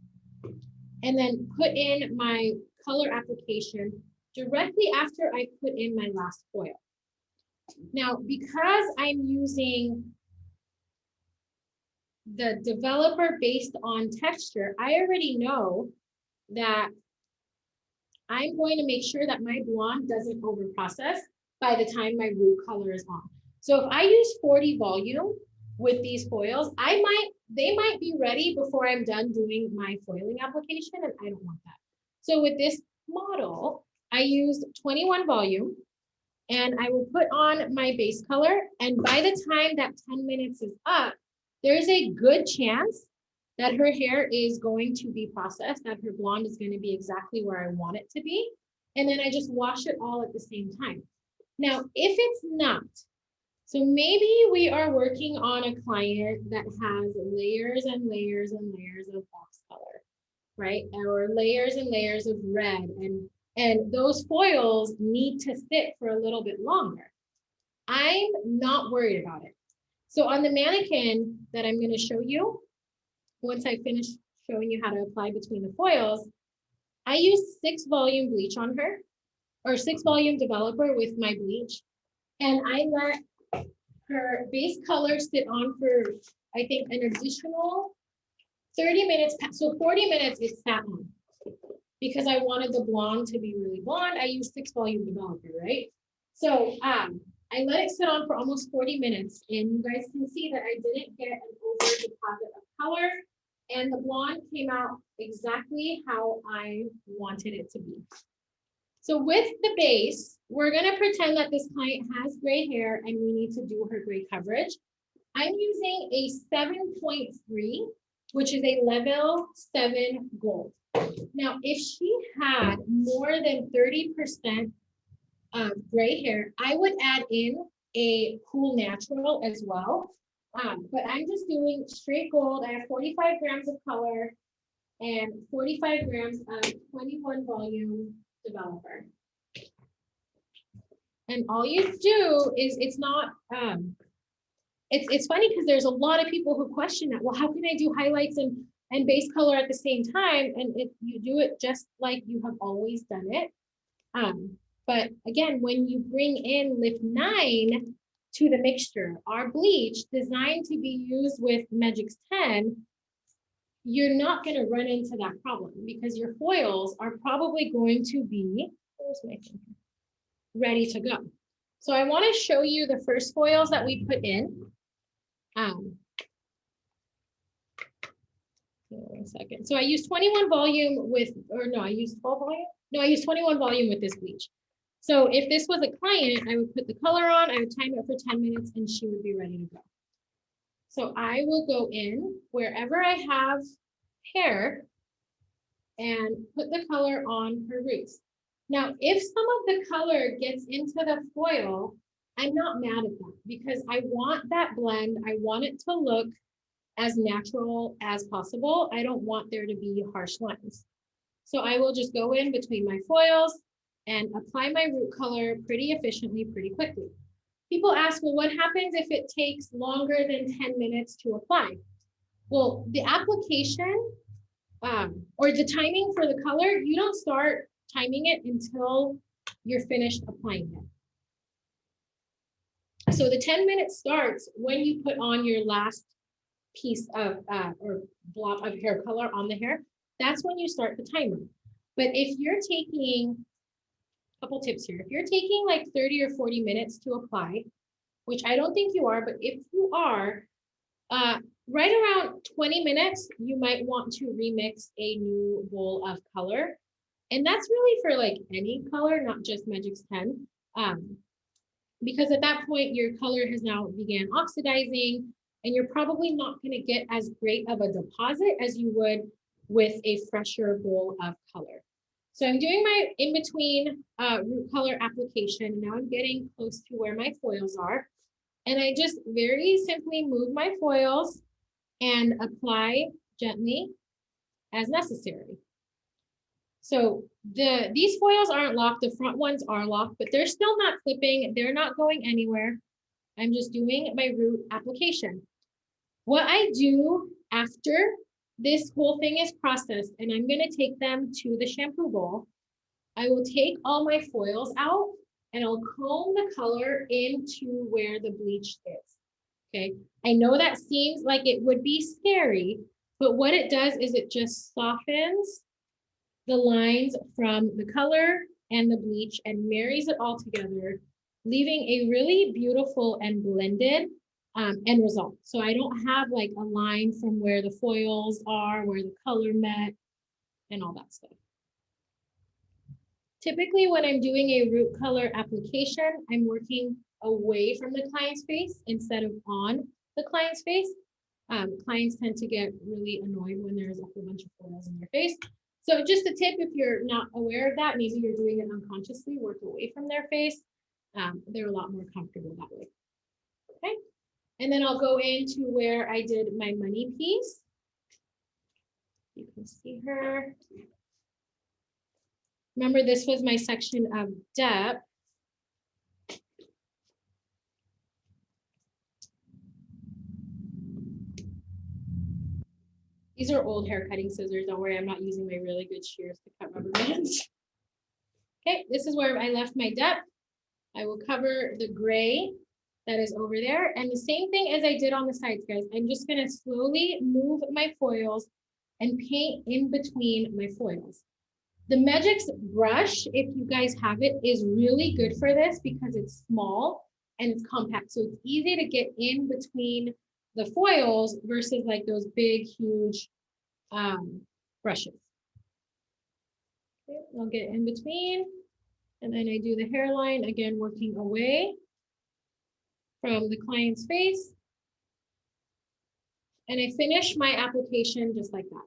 and then put in my color application directly after I put in my last foil. Now, because I'm using the developer based on texture, I already know that I'm going to make sure that my blonde doesn't over process by the time my root color is on. So if I use 40 volume with these foils, they might be ready before I'm done doing my foiling application, and I don't want that. So with this model, I used 21 volume, and I will put on my base color, and by the time that 10 minutes is up, there's a good chance that her hair is going to be processed, that her blonde is going to be exactly where I want it to be, and then I just wash it all at the same time. Now, if it's not, so maybe we are working on a client that has layers and layers and layers of box color, right? Or layers and layers of red, and those foils need to sit for a little bit longer. I'm not worried about it. So on the mannequin that I'm going to show you, once I finish showing you how to apply between the foils, I use 6 volume bleach on her, or 6 volume developer with my bleach, and I let her base color sit on for, I think, an additional 30 minutes. So 40 minutes it sat on because I wanted the blonde to be really blonde. I used 6 volume developer, right? So I let it sit on for almost 40 minutes, and you guys can see that I didn't get an over deposit of color, and the blonde came out exactly how I wanted it to be. So with the base, we're gonna pretend that this client has gray hair and we need to do her gray coverage. I'm using a 7.3, which is a level 7 gold. Now, if she had more than 30% of gray hair, I would add in a cool natural as well. But I'm just doing straight gold. I have 45 grams of color and 45 grams of 21 volume developer. And all you do is, it's not, it's funny because there's a lot of people who question that, well, how can I do highlights and base color at the same time? And if you do it just like you have always done it. But again, when you bring in lift 9 to the mixture, our bleach designed to be used with Magix 10, you're not going to run into that problem because your foils are probably going to be, where's my finger? Ready to go. So I want to show you the first foils that we put in. One second. So I used 21 volume with, or no, I used 12 volume. No, I used 21 volume with this bleach. So if this was a client, I would put the color on, I would time it for 10 minutes and she would be ready to go. So I will go in wherever I have hair and put the color on her roots. Now, if some of the color gets into the foil, I'm not mad at that because I want that blend. I want it to look as natural as possible. I don't want there to be harsh lines. So I will just go in between my foils and apply my root color pretty efficiently, pretty quickly. People ask, well, what happens if it takes longer than 10 minutes to apply? Well, the application or the timing for the color, you don't start timing it until you're finished applying it. So the 10 minutes starts when you put on your last piece of or blob of hair color on the hair. That's when you start the timer. But if you're taking, a couple tips here, if you're taking like 30 or 40 minutes to apply, which I don't think you are, but if you are, right around 20 minutes, you might want to remix a new bowl of color. And that's really for like any color, not just Magix 10. Because at that point, your color has now began oxidizing, and you're probably not going to get as great of a deposit as you would with a fresher bowl of color. So I'm doing my in-between root color application. Now I'm getting close to where my foils are. And I just very simply move my foils and apply gently as necessary. So these foils aren't locked, the front ones are locked, but they're still not clipping, they're not going anywhere. I'm just doing my root application. What I do after this whole thing is processed, and I'm gonna take them to the shampoo bowl, I will take all my foils out and I'll comb the color into where the bleach is, okay? I know that seems like it would be scary, but what it does is it just softens the lines from the color and the bleach and marries it all together, leaving a really beautiful and blended end result. So I don't have like a line from where the foils are, where the color met, and all that stuff. Typically, when I'm doing a root color application, I'm working away from the client's face instead of on the client's face. Clients tend to get really annoyed when there's a whole bunch of foils in their face. So just a tip, if you're not aware of that, maybe you're doing it unconsciously, work away from their face. They're a lot more comfortable that way. Okay. And then I'll go into where I did my money piece. You can see her. Remember, this was my section of depth. These are old hair cutting scissors. Don't worry, I'm not using my really good shears to cut rubber bands. Okay, this is where I left my depth. I will cover the gray that is over there. And the same thing as I did on the sides, guys. I'm just gonna slowly move my foils and paint in between my foils. The Magix brush, if you guys have it, is really good for this because it's small and it's compact. So it's easy to get in between the foils versus like those big, huge brushes. Okay, I'll get in between. And then I do the hairline, again, working away from the client's face. And I finish my application just like that.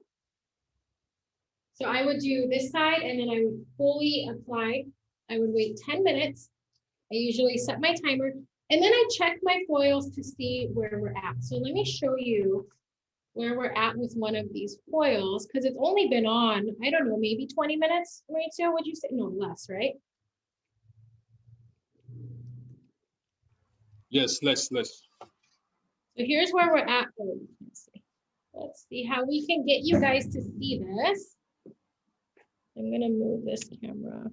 So I would do this side and then I would fully apply. I would wait 10 minutes. I usually set my timer and then I check my foils to see where we're at. So let me show you where we're at with one of these foils because it's only been on, I don't know, maybe 20 minutes. Maurizio, would you say? No, less, right? Yes, less. So here's where we're at. Oh, you can't see. Let's see how we can get you guys to see this. I'm gonna move this camera.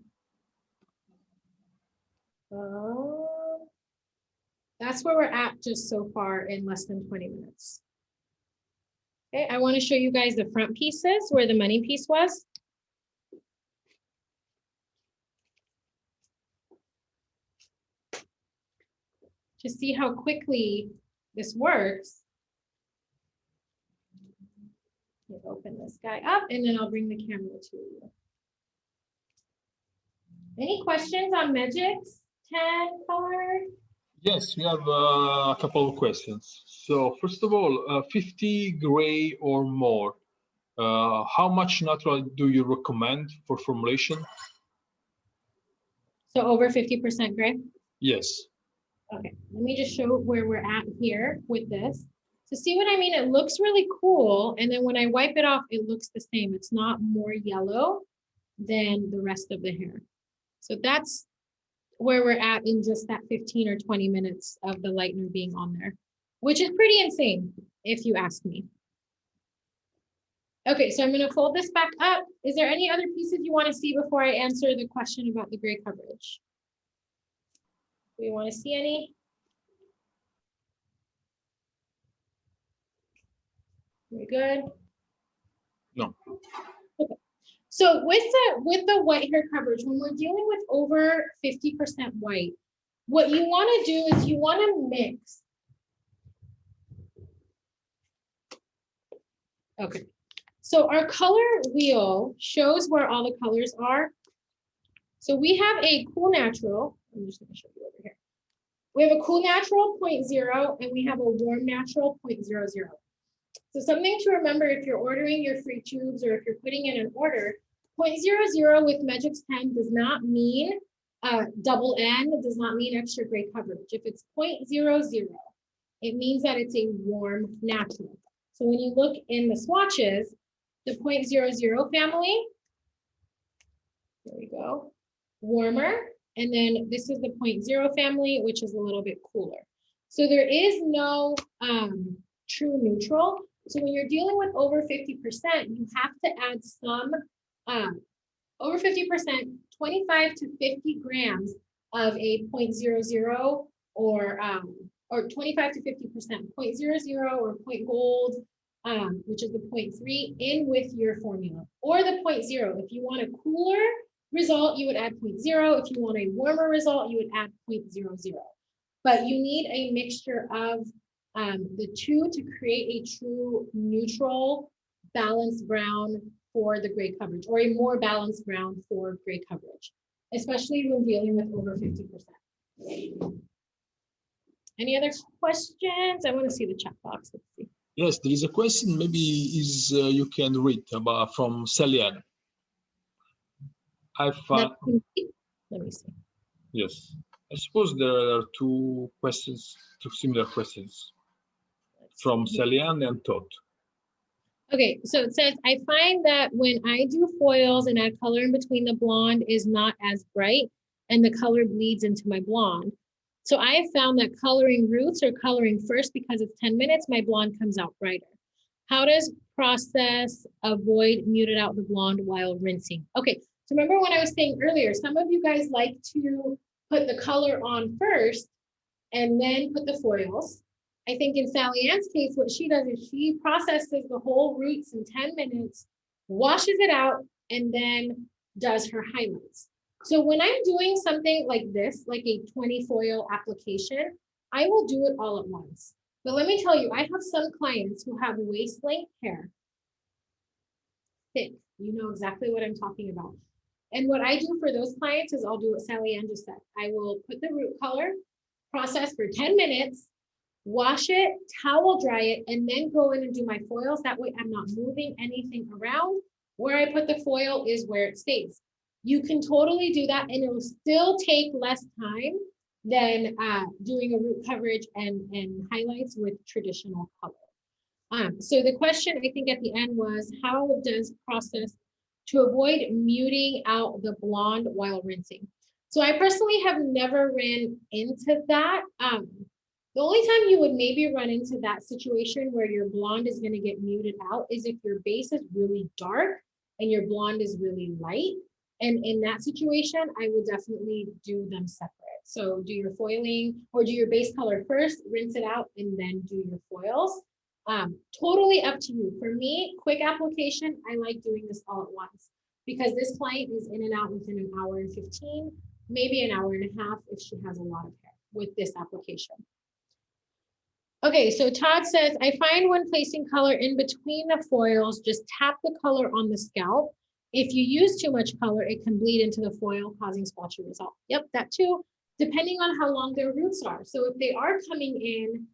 That's where we're at just so far in less than 20 minutes. Okay, I want to show you guys the front pieces where the money piece was. To see how quickly this works. Let me open this guy up and then I'll bring the camera to you. Any questions on Magix 10 color? Yes, we have a couple of questions. So first of all, 50 gray or more, how much natural do you recommend for formulation? So over 50% gray? Yes. Okay, let me just show where we're at here with this. To see what I mean, it looks really cool. And then when I wipe it off, it looks the same. It's not more yellow than the rest of the hair. So that's where we're at in just that 15 or 20 minutes of the lightener being on there, which is pretty insane if you ask me. Okay, so I'm going to fold this back up. Is there any other pieces you want to see before I answer the question about the gray coverage? Do you want to see any? Very good. No. Okay. So with the white hair coverage, when we're dealing with over 50% white, what you want to do is you want to mix. Okay. So our color wheel shows where all the colors are. So we have a cool natural. I'm just going to show you over here. We have a cool natural 0.0 and we have a warm natural 0.00. So something to remember if you're ordering your free tubes or if you're putting in an order, 0.00 with Magix 10 does not mean double N, it does not mean extra gray coverage. If it's 0.00, it means that it's a warm natural. So when you look in the swatches, the 0.00 family, there we go, warmer. And then this is the 0.0 family, which is a little bit cooler. So there is no true neutral. So when you're dealing with over 50%, you have to add some, over 50%, 25 to 50 grams of a 0.00 or 25 to 50%, 0.00 or point gold, which is the 0.3 in with your formula, or the 0.0. If you want a cooler result, you would add 0.0. If you want a warmer result, you would add 0.00. But you need a mixture of the two to create a true neutral balanced brown for the gray coverage, or a more balanced brown for gray coverage, especially when dealing with over 50%. Any other questions? I want to see the chat box. Let's see. Yes, there is a question. Maybe you can read about from Celian. I found. Let me see. Yes, I suppose there are two similar questions from Celian and Todd. Okay, so it says, I find that when I do foils and add color in between, the blonde is not as bright and the color bleeds into my blonde. So I have found that coloring roots or coloring first, because it's 10 minutes, my blonde comes out brighter. How does process avoid muted out the blonde while rinsing? Okay, so remember when I was saying earlier, some of you guys like to put the color on first and then put the foils. I think in Sally Ann's case, what she does is she processes the whole roots in 10 minutes, washes it out, and then does her highlights. So when I'm doing something like this, like a 20 foil application, I will do it all at once. But let me tell you, I have some clients who have waist length hair, thick, you know exactly what I'm talking about. And what I do for those clients is I'll do what Sally Ann just said. I will put the root color, process for 10 minutes, wash it, towel dry it, and then go in and do my foils. That way I'm not moving anything around. Where I put the foil is where it stays. You can totally do that and it will still take less time than doing a root coverage and highlights with traditional color. So the question I think at the end was, how does process to avoid muting out the blonde while rinsing? So I personally have never ran into that. The only time you would maybe run into that situation where your blonde is going to get muted out is if your base is really dark and your blonde is really light. And in that situation, I would definitely do them separate. So do your foiling or do your base color first, rinse it out, and then do your foils. Totally up to you. For me, quick application, I like doing this all at once because this client is in and out within an hour and 15, maybe an hour and a half if she has a lot of hair with this application. Okay, so Todd says, I find when placing color in between the foils, just tap the color on the scalp. If you use too much color, it can bleed into the foil, causing splotchy result. Yep, that too, depending on how long their roots are. So if they are coming in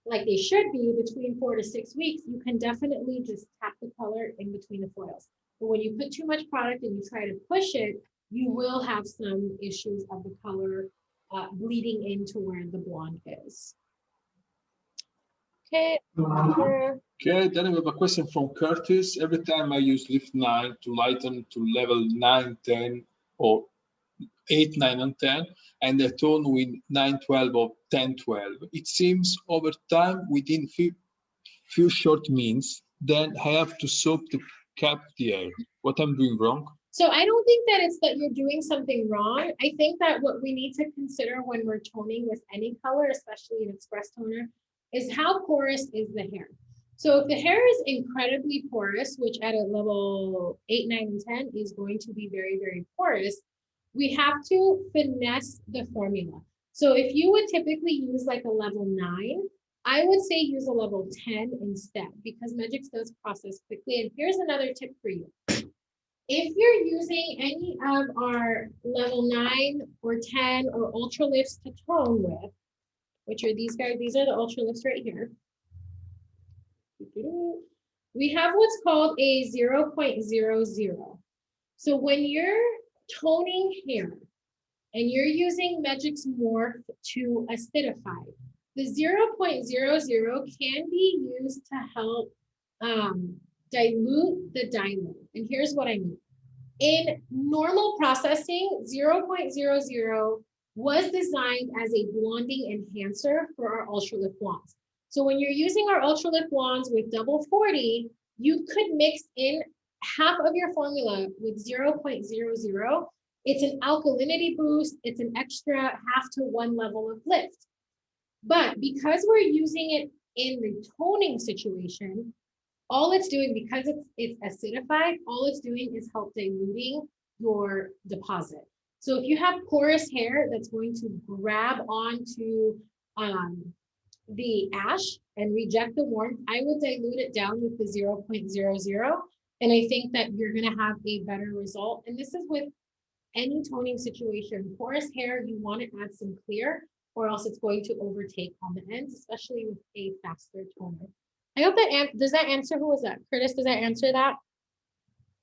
like they should be between 4 to 6 weeks, you can definitely just tap the color in between the foils. But when you put too much product and you try to push it, you will have some issues of the color bleeding into where the blonde is. Okay. Okay, then we have a question from Curtis. Every time I use lift 9 to lighten to level 9, 10, or 8, 9, and 10, and I tone with 9, 12 or 10, 12. It seems over time within few short minutes, then I have to soak to cap the hair. What I'm doing wrong? So I don't think that it's that you're doing something wrong. I think that what we need to consider when we're toning with any color, especially an express toner, is how porous is the hair. So if the hair is incredibly porous, which at a level 8, 9, and 10 is going to be very, very porous, we have to finesse the formula. So if you would typically use like a level 9, I would say use a level 10 instead, because Magix does process quickly. And here's another tip for you. If you're using any of our level 9 or 10 or ultra lifts to tone with, which are these guys, these are the ultra lifts right here. We have what's called a 0.00. So when you're toning hair and you're using Magix Morph to acidify, the 0.00 can be used to help dilute the diamond. And here's what I mean. In normal processing, 0.00 was designed as a blonding enhancer for our ultralift wands. So when you're using our ultralift wands with double 40, you could mix in half of your formula with 0.00. It's an alkalinity boost. It's an extra half to 1 level of lift. But because we're using it in the toning situation, all it's doing, because it's acidified, all it's doing is help diluting your deposit. So if you have porous hair that's going to grab onto the ash and reject the warmth, I would dilute it down with the 0.00. And I think that you're gonna have a better result. And this is with any toning situation. Porous hair, you want to add some clear, or else it's going to overtake on the ends, especially with a faster toner. I hope that does that answer. Who was that? Curtis, does that answer that?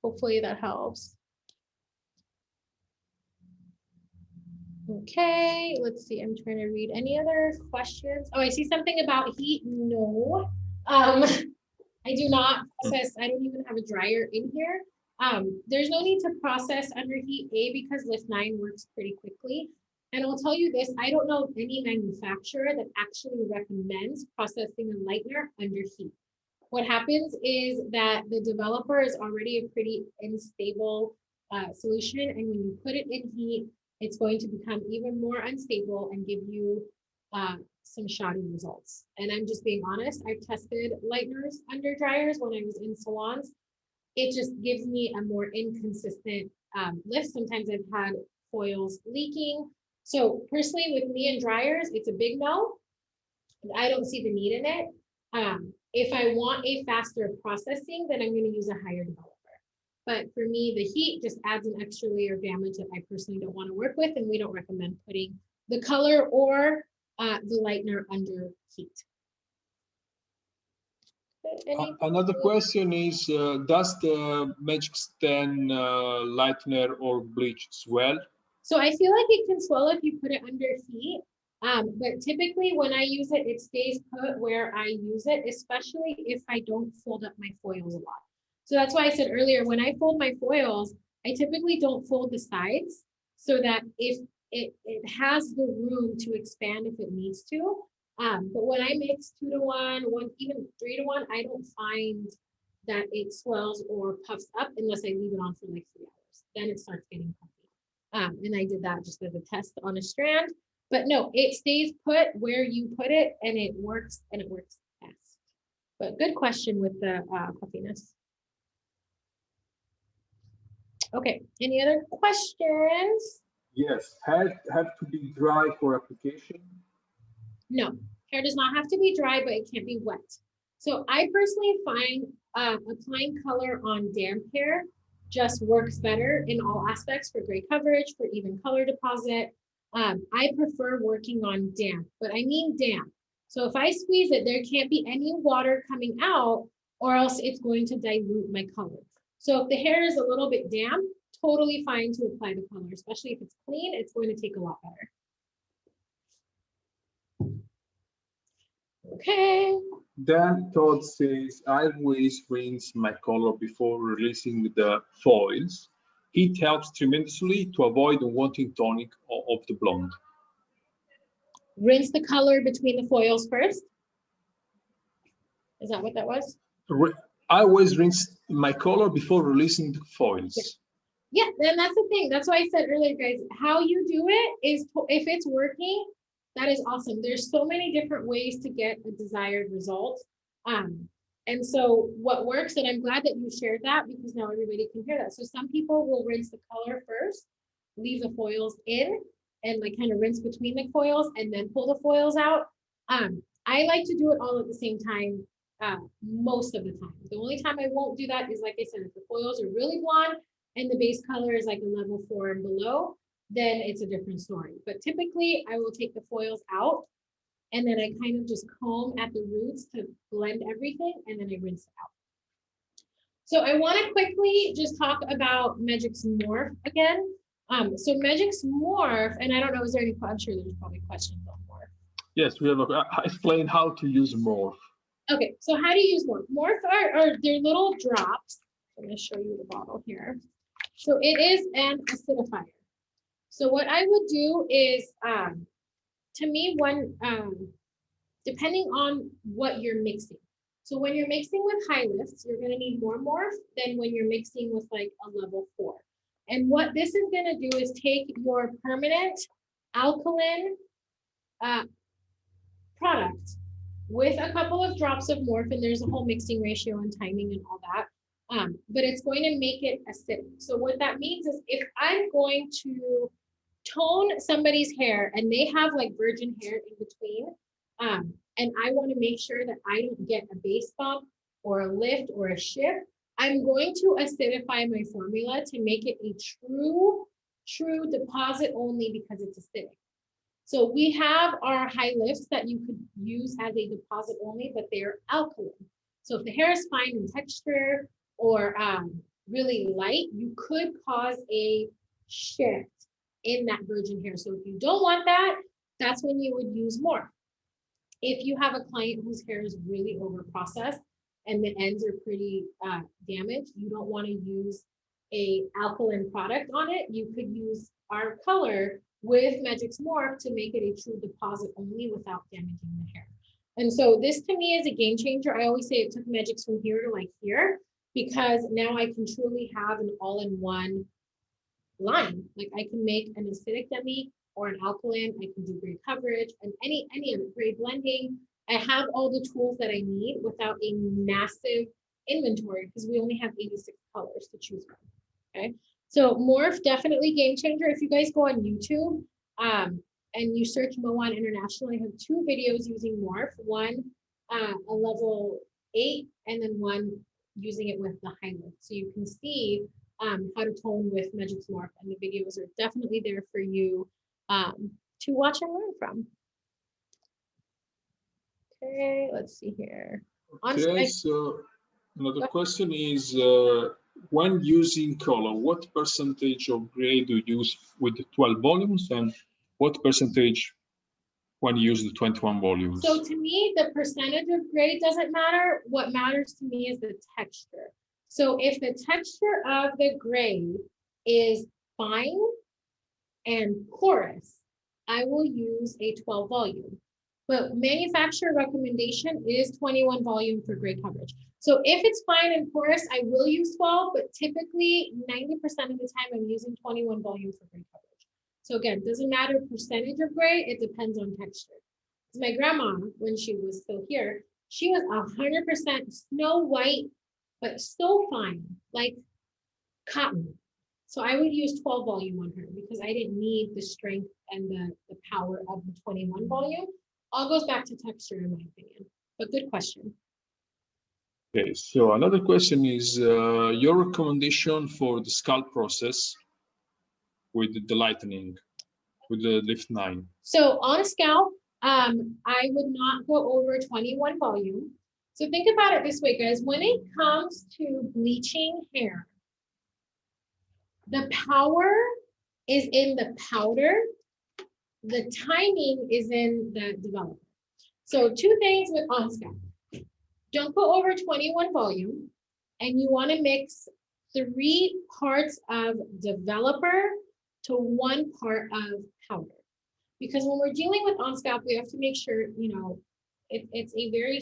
Hopefully that helps. Okay, let's see. I'm trying to read any other questions. Oh, I see something about heat. No, I do not process. I don't even have a dryer in here. There's no need to process under heat, because Lift 9 works pretty quickly. And I'll tell you this, I don't know of any manufacturer that actually recommends processing a lightener under heat. What happens is that the developer is already a pretty unstable solution. And when you put it in heat, it's going to become even more unstable and give you some shoddy results. And I'm just being honest, I've tested lighteners under dryers when I was in salons. It just gives me a more inconsistent lift. Sometimes I've had foils leaking. So personally, with me and dryers, it's a big no. I don't see the need in it. If I want a faster processing, then I'm going to use a higher developer. But for me, the heat just adds an extra layer of damage that I personally don't want to work with, and we don't recommend putting the color or the lightener under heat. Another question is, does the Magix 10 lightener or bleach swell? So I feel like it can swell if you put it under heat. But typically when I use it, it stays put where I use it, especially if I don't fold up my foils a lot. So that's why I said earlier, when I fold my foils, I typically don't fold the sides, so that if it has the room to expand if it needs to. But when I mix 2 to 1, even 3 to 1, I don't find that it swells or puffs up unless I leave it on for like 3 hours. Then it starts getting puffy. And I did that just as a test on a strand. But no, it stays put where you put it, and it works best. But good question with the puffiness. Okay, any other questions? Yes, hair have to be dry for application? No, hair does not have to be dry, but it can't be wet. So I personally find applying color on damp hair just works better in all aspects for gray coverage, for even color deposit. I prefer working on damp, but I mean damp. So if I squeeze it, there can't be any water coming out, or else it's going to dilute my color. So if the hair is a little bit damp, totally fine to apply the color, especially if it's clean, it's going to take a lot better. Okay. Then Todd says, I always rinse my color before releasing the foils. It helps tremendously to avoid unwanted toning of the blonde. Rinse the color between the foils first. Is that what that was? I always rinse my color before releasing the foils. Yeah, and that's the thing. That's why I said earlier, guys, how you do it is, if it's working, that is awesome. There's so many different ways to get a desired result. And so what works, and I'm glad that you shared that because now everybody can hear that. So some people will rinse the color first, leave the foils in, and like kind of rinse between the foils and then pull the foils out. I like to do it all at the same time most of the time. The only time I won't do that is, like I said, if the foils are really blonde and the base color is like a level 4 and below, then it's a different story. But typically I will take the foils out and then I kind of just comb at the roots to blend everything and then I rinse it out. So I want to quickly just talk about Magic's Morph again. So Magic's Morph, and I don't know, is there any, I'm sure there's probably questions on Morph. Yes, we have explain how to use Morph. Okay, so how do you use Morph? Morph are they're little drops. I'm going to show you the bottle here. So it is an acidifier. So what I would do is, to me, depending on what you're mixing. So when you're mixing with high lifts, you're going to need more Morph than when you're mixing with like a level 4. And what this is going to do is take your permanent alkaline product with a couple of drops of Morph, and there's a whole mixing ratio and timing and all that. But it's going to make it acidic. So what that means is if I'm going to tone somebody's hair and they have like virgin hair in between, and I want to make sure that I don't get a base bump or a lift or a shift, I'm going to acidify my formula to make it a true deposit only because it's acidic. So we have our high lifts that you could use as a deposit only, but they're alkaline. So if the hair is fine in texture or really light, you could cause a shift in that virgin hair. So if you don't want that, that's when you would use more. If you have a client whose hair is really over processed and the ends are pretty damaged, you don't want to use a alkaline product on it. You could use our color with Magic's Morph to make it a true deposit only without damaging the hair. And so this to me is a game changer. I always say it took Magic's from here to like here, because now I can truly have an all-in-one line. Like I can make an acidic demi or an alkaline, I can do gray coverage and any of it, gray blending. I have all the tools that I need without a massive inventory because we only have 86 colors to choose from. Okay, so Morph, definitely game changer. If you guys go on YouTube and you search Moan International, I have 2 videos using Morph, one a level 8 and then one using it with the high lift. So you can see how to tone with Magic's Morph, and the videos are definitely there for you to watch and learn from. Okay, let's see here. Okay, so another question is, when using color, what percentage of gray do you use with the 12 volumes and what percentage when you use the 21 volumes? So to me, the percentage of gray doesn't matter. What matters to me is the texture. So if the texture of the gray is fine and porous, I will use a 12 volume. But manufacturer recommendation is 21 volume for gray coverage. So if it's fine and porous, I will use 12, but typically 90% of the time I'm using 21 volume for gray coverage. So again, doesn't matter percentage of gray, it depends on texture. My grandma, when she was still here, she was 100% snow white, but so fine, like cotton. So I would use 12 volume on her because I didn't need the strength and the power of the 21 volume. All goes back to texture in my opinion, but good question. Okay, so another question is your recommendation for the scalp process with the lightening, with the Lift 9. So on scalp, I would not go over 21 volume. So think about it this way, guys. When it comes to bleaching hair, the power is in the powder. The timing is in the developer. So 2 things with on scalp. Don't go over 21 volume, and you want to mix 3 parts of developer to 1 part of powder. Because when we're dealing with on scalp, we have to make sure, you know, it's a very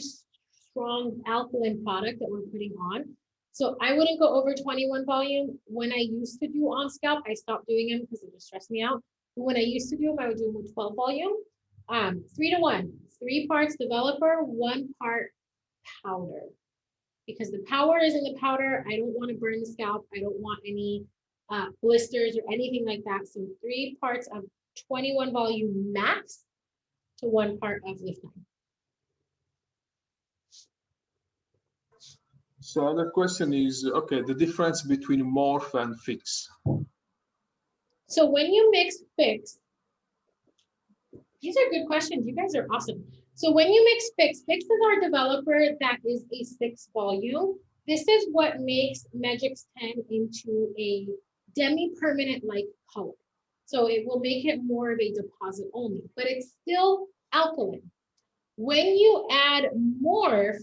strong alkaline product that we're putting on. So I wouldn't go over 21 volume. When I used to do on scalp, I stopped doing them because it just stressed me out. But when I used to do them, I would do them with 12 volume. 3-to-1, 3 parts developer, 1 part powder. Because the power is in the powder. I don't want to burn the scalp. I don't want any blisters or anything like that. So 3 parts of 21 volume max to 1 part of lift 9. So other question is, okay, the difference between morph and fix. So when you mix fix, these are good questions. You guys are awesome. So when you mix fix is our developer that is a 6 volume. This is what makes Magix 10 into a demi-permanent like color. So it will make it more of a deposit only, but it's still alkaline. When you add morph,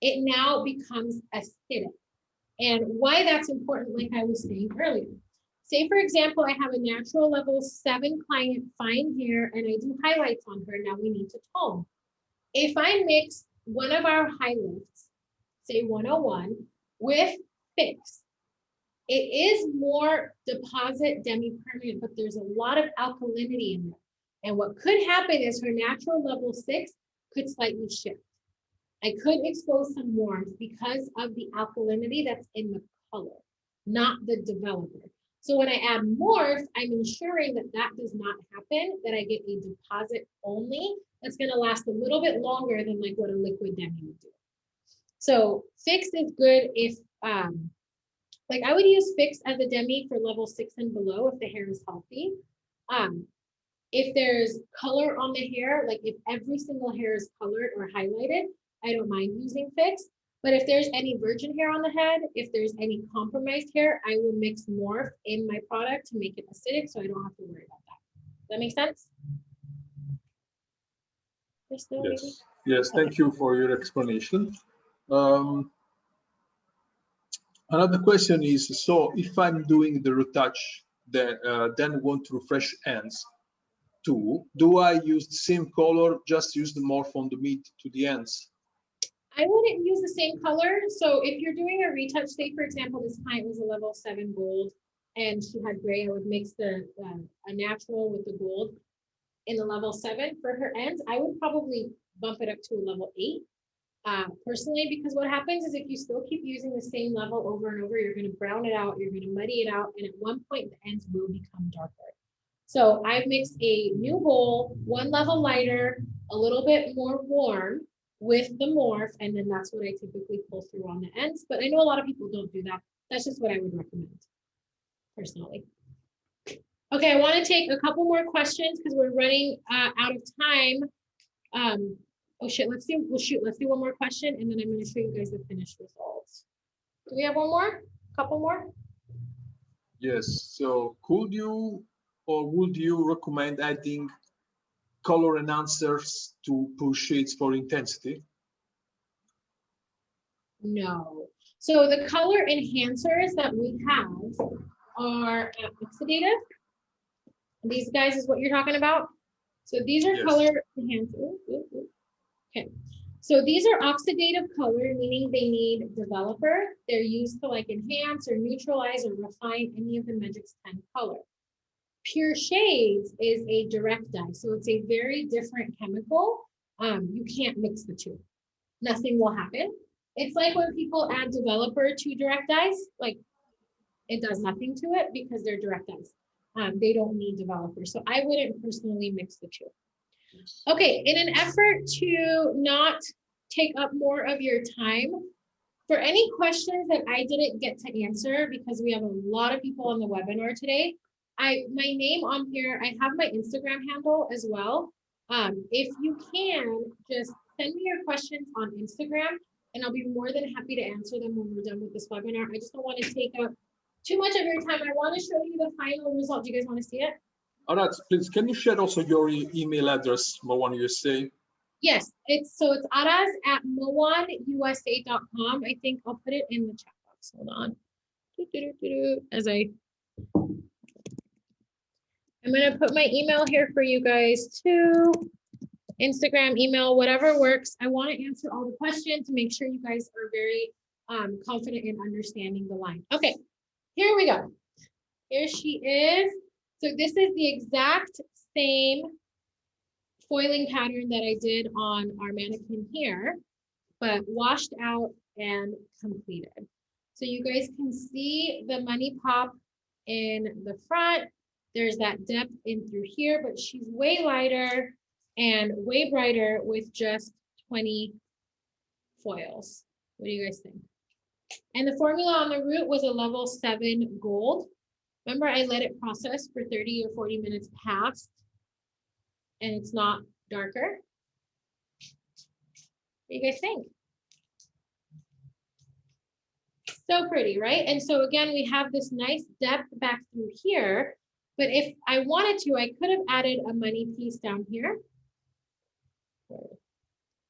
it now becomes acidic. And why that's important, like I was saying earlier. Say, for example, I have a natural level 7 client, fine hair, and I do highlights on her. Now we need to tone. If I mix one of our high lifts, say 101, with fix, it is more deposit demi-permanent, but there's a lot of alkalinity in there. And what could happen is her natural level 6 could slightly shift. I could expose some warmth because of the alkalinity that's in the color, not the developer. So when I add morph, I'm ensuring that that does not happen, that I get a deposit only that's going to last a little bit longer than like what a liquid demi would do. So fix is good if, like I would use fix as a demi for level 6 and below if the hair is healthy. If there's color on the hair, like if every single hair is colored or highlighted, I don't mind using fix. But if there's any virgin hair on the head, if there's any compromised hair, I will mix morph in my product to make it acidic so I don't have to worry about that. Does that make sense? Yes, yes, thank you for your explanation. Another question is, so if I'm doing the retouch, then want to refresh ends too, do I use the same color, just use the morph on the mid to the ends? I wouldn't use the same color. So if you're doing a retouch, say for example, this client was a level 7 gold and she had gray, I would mix a natural with the gold in the level 7 for her ends. I would probably bump it up to a level 8 personally, because what happens is if you still keep using the same level over and over, you're going to brown it out, you're going to muddy it out, and at one point the ends will become darker. So I've mixed a new bowl, 1 level lighter, a little bit more warm with the morph, and then that's what I typically pull through on the ends. But I know a lot of people don't do that. That's just what I would recommend personally. Okay, I want to take a couple more questions because we're running out of time. Oh shit, let's do one more question and then I'm going to show you guys the finished results. Do we have one more? Couple more? Yes, so could you or would you recommend adding color enhancers to push shades for intensity? No. So the color enhancers that we have are oxidative. These guys is what you're talking about. So these are color enhancers. Okay. So these are oxidative color, meaning they need developer. They're used to like enhance or neutralize or refine any of the Magix 10 color. Pure Shades is a direct dye. So it's a very different chemical. You can't mix the two. Nothing will happen. It's like when people add developer to direct dyes, like it does nothing to it because they're direct dyes. They don't need developer. So I wouldn't personally mix the two. Okay, in an effort to not take up more of your time, for any questions that I didn't get to answer, because we have a lot of people on the webinar today, my name on here, I have my Instagram handle as well. If you can, just send me your questions on Instagram, and I'll be more than happy to answer them when we're done with this webinar. I just don't want to take up too much of your time. I want to show you the final result. Do you guys want to see it? Araz, please, can you share also your email address, Moan USA? Yes, it's araz@moanusa.com. I think I'll put it in the chat box. Hold on. I'm going to put my email here for you guys too. Instagram, email, whatever works. I want to answer all the questions to make sure you guys are very confident in understanding the line. Okay, here we go. Here she is. So this is the exact same foiling pattern that I did on our mannequin here, but washed out and completed. So you guys can see the money pop in the front. There's that depth in through here, but she's way lighter and way brighter with just 20 foils. What do you guys think? And the formula on the root was a level 7 gold. Remember, I let it process for 30 or 40 minutes past, and it's not darker. What do you guys think? So pretty, right? And so again, we have this nice depth back through here, but if I wanted to, I could have added a money piece down here.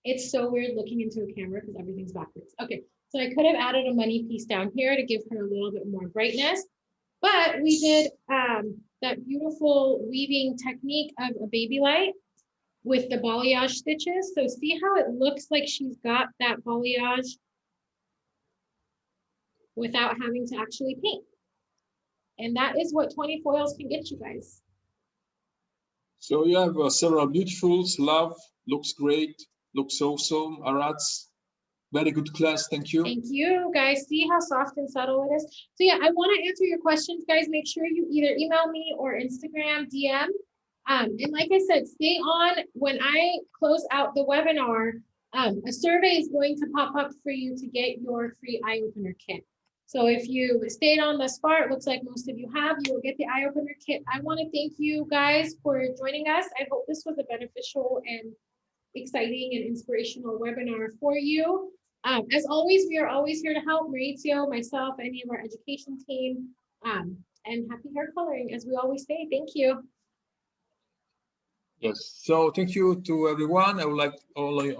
It's so weird looking into a camera because everything's backwards. Okay, so I could have added a money piece down here to give her a little bit more brightness, but we did that beautiful weaving technique of a baby light with the balayage stitches. So see how it looks like she's got that balayage without having to actually paint. And that is what 20 foils can get you guys. So you have several beautifuls. Love, looks great, looks awesome. Araz, very good class, thank you. Thank you, guys. See how soft and subtle it is? So yeah, I want to answer your questions, guys. Make sure you either email me or Instagram DM. And like I said, stay on. When I close out the webinar, a survey is going to pop up for you to get your free eye opener kit. So if you stayed on thus far, it looks like most of you have, you will get the eye opener kit. I want to thank you guys for joining us. I hope this was a beneficial and exciting and inspirational webinar for you. As always, we are always here to help Maurizio, myself, any of our education team, and happy hair coloring, as we always say. Thank you. Yes, so thank you to everyone. I would like only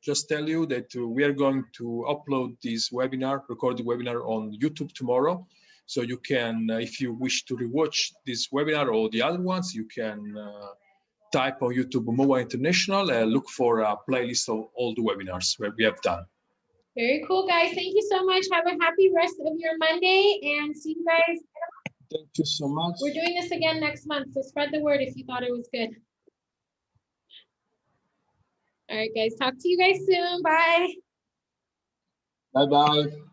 just tell you that we are going to upload this webinar, recorded webinar on YouTube tomorrow. So you can, if you wish to rewatch this webinar or the other ones, you can type on YouTube MOA International, look for a playlist of all the webinars where we have done. Very cool, guys. Thank you so much. Have a happy rest of your Monday and see you guys. Thank you so much. We're doing this again next month, so spread the word if you thought it was good. All right, guys. Talk to you guys soon. Bye. Bye-bye.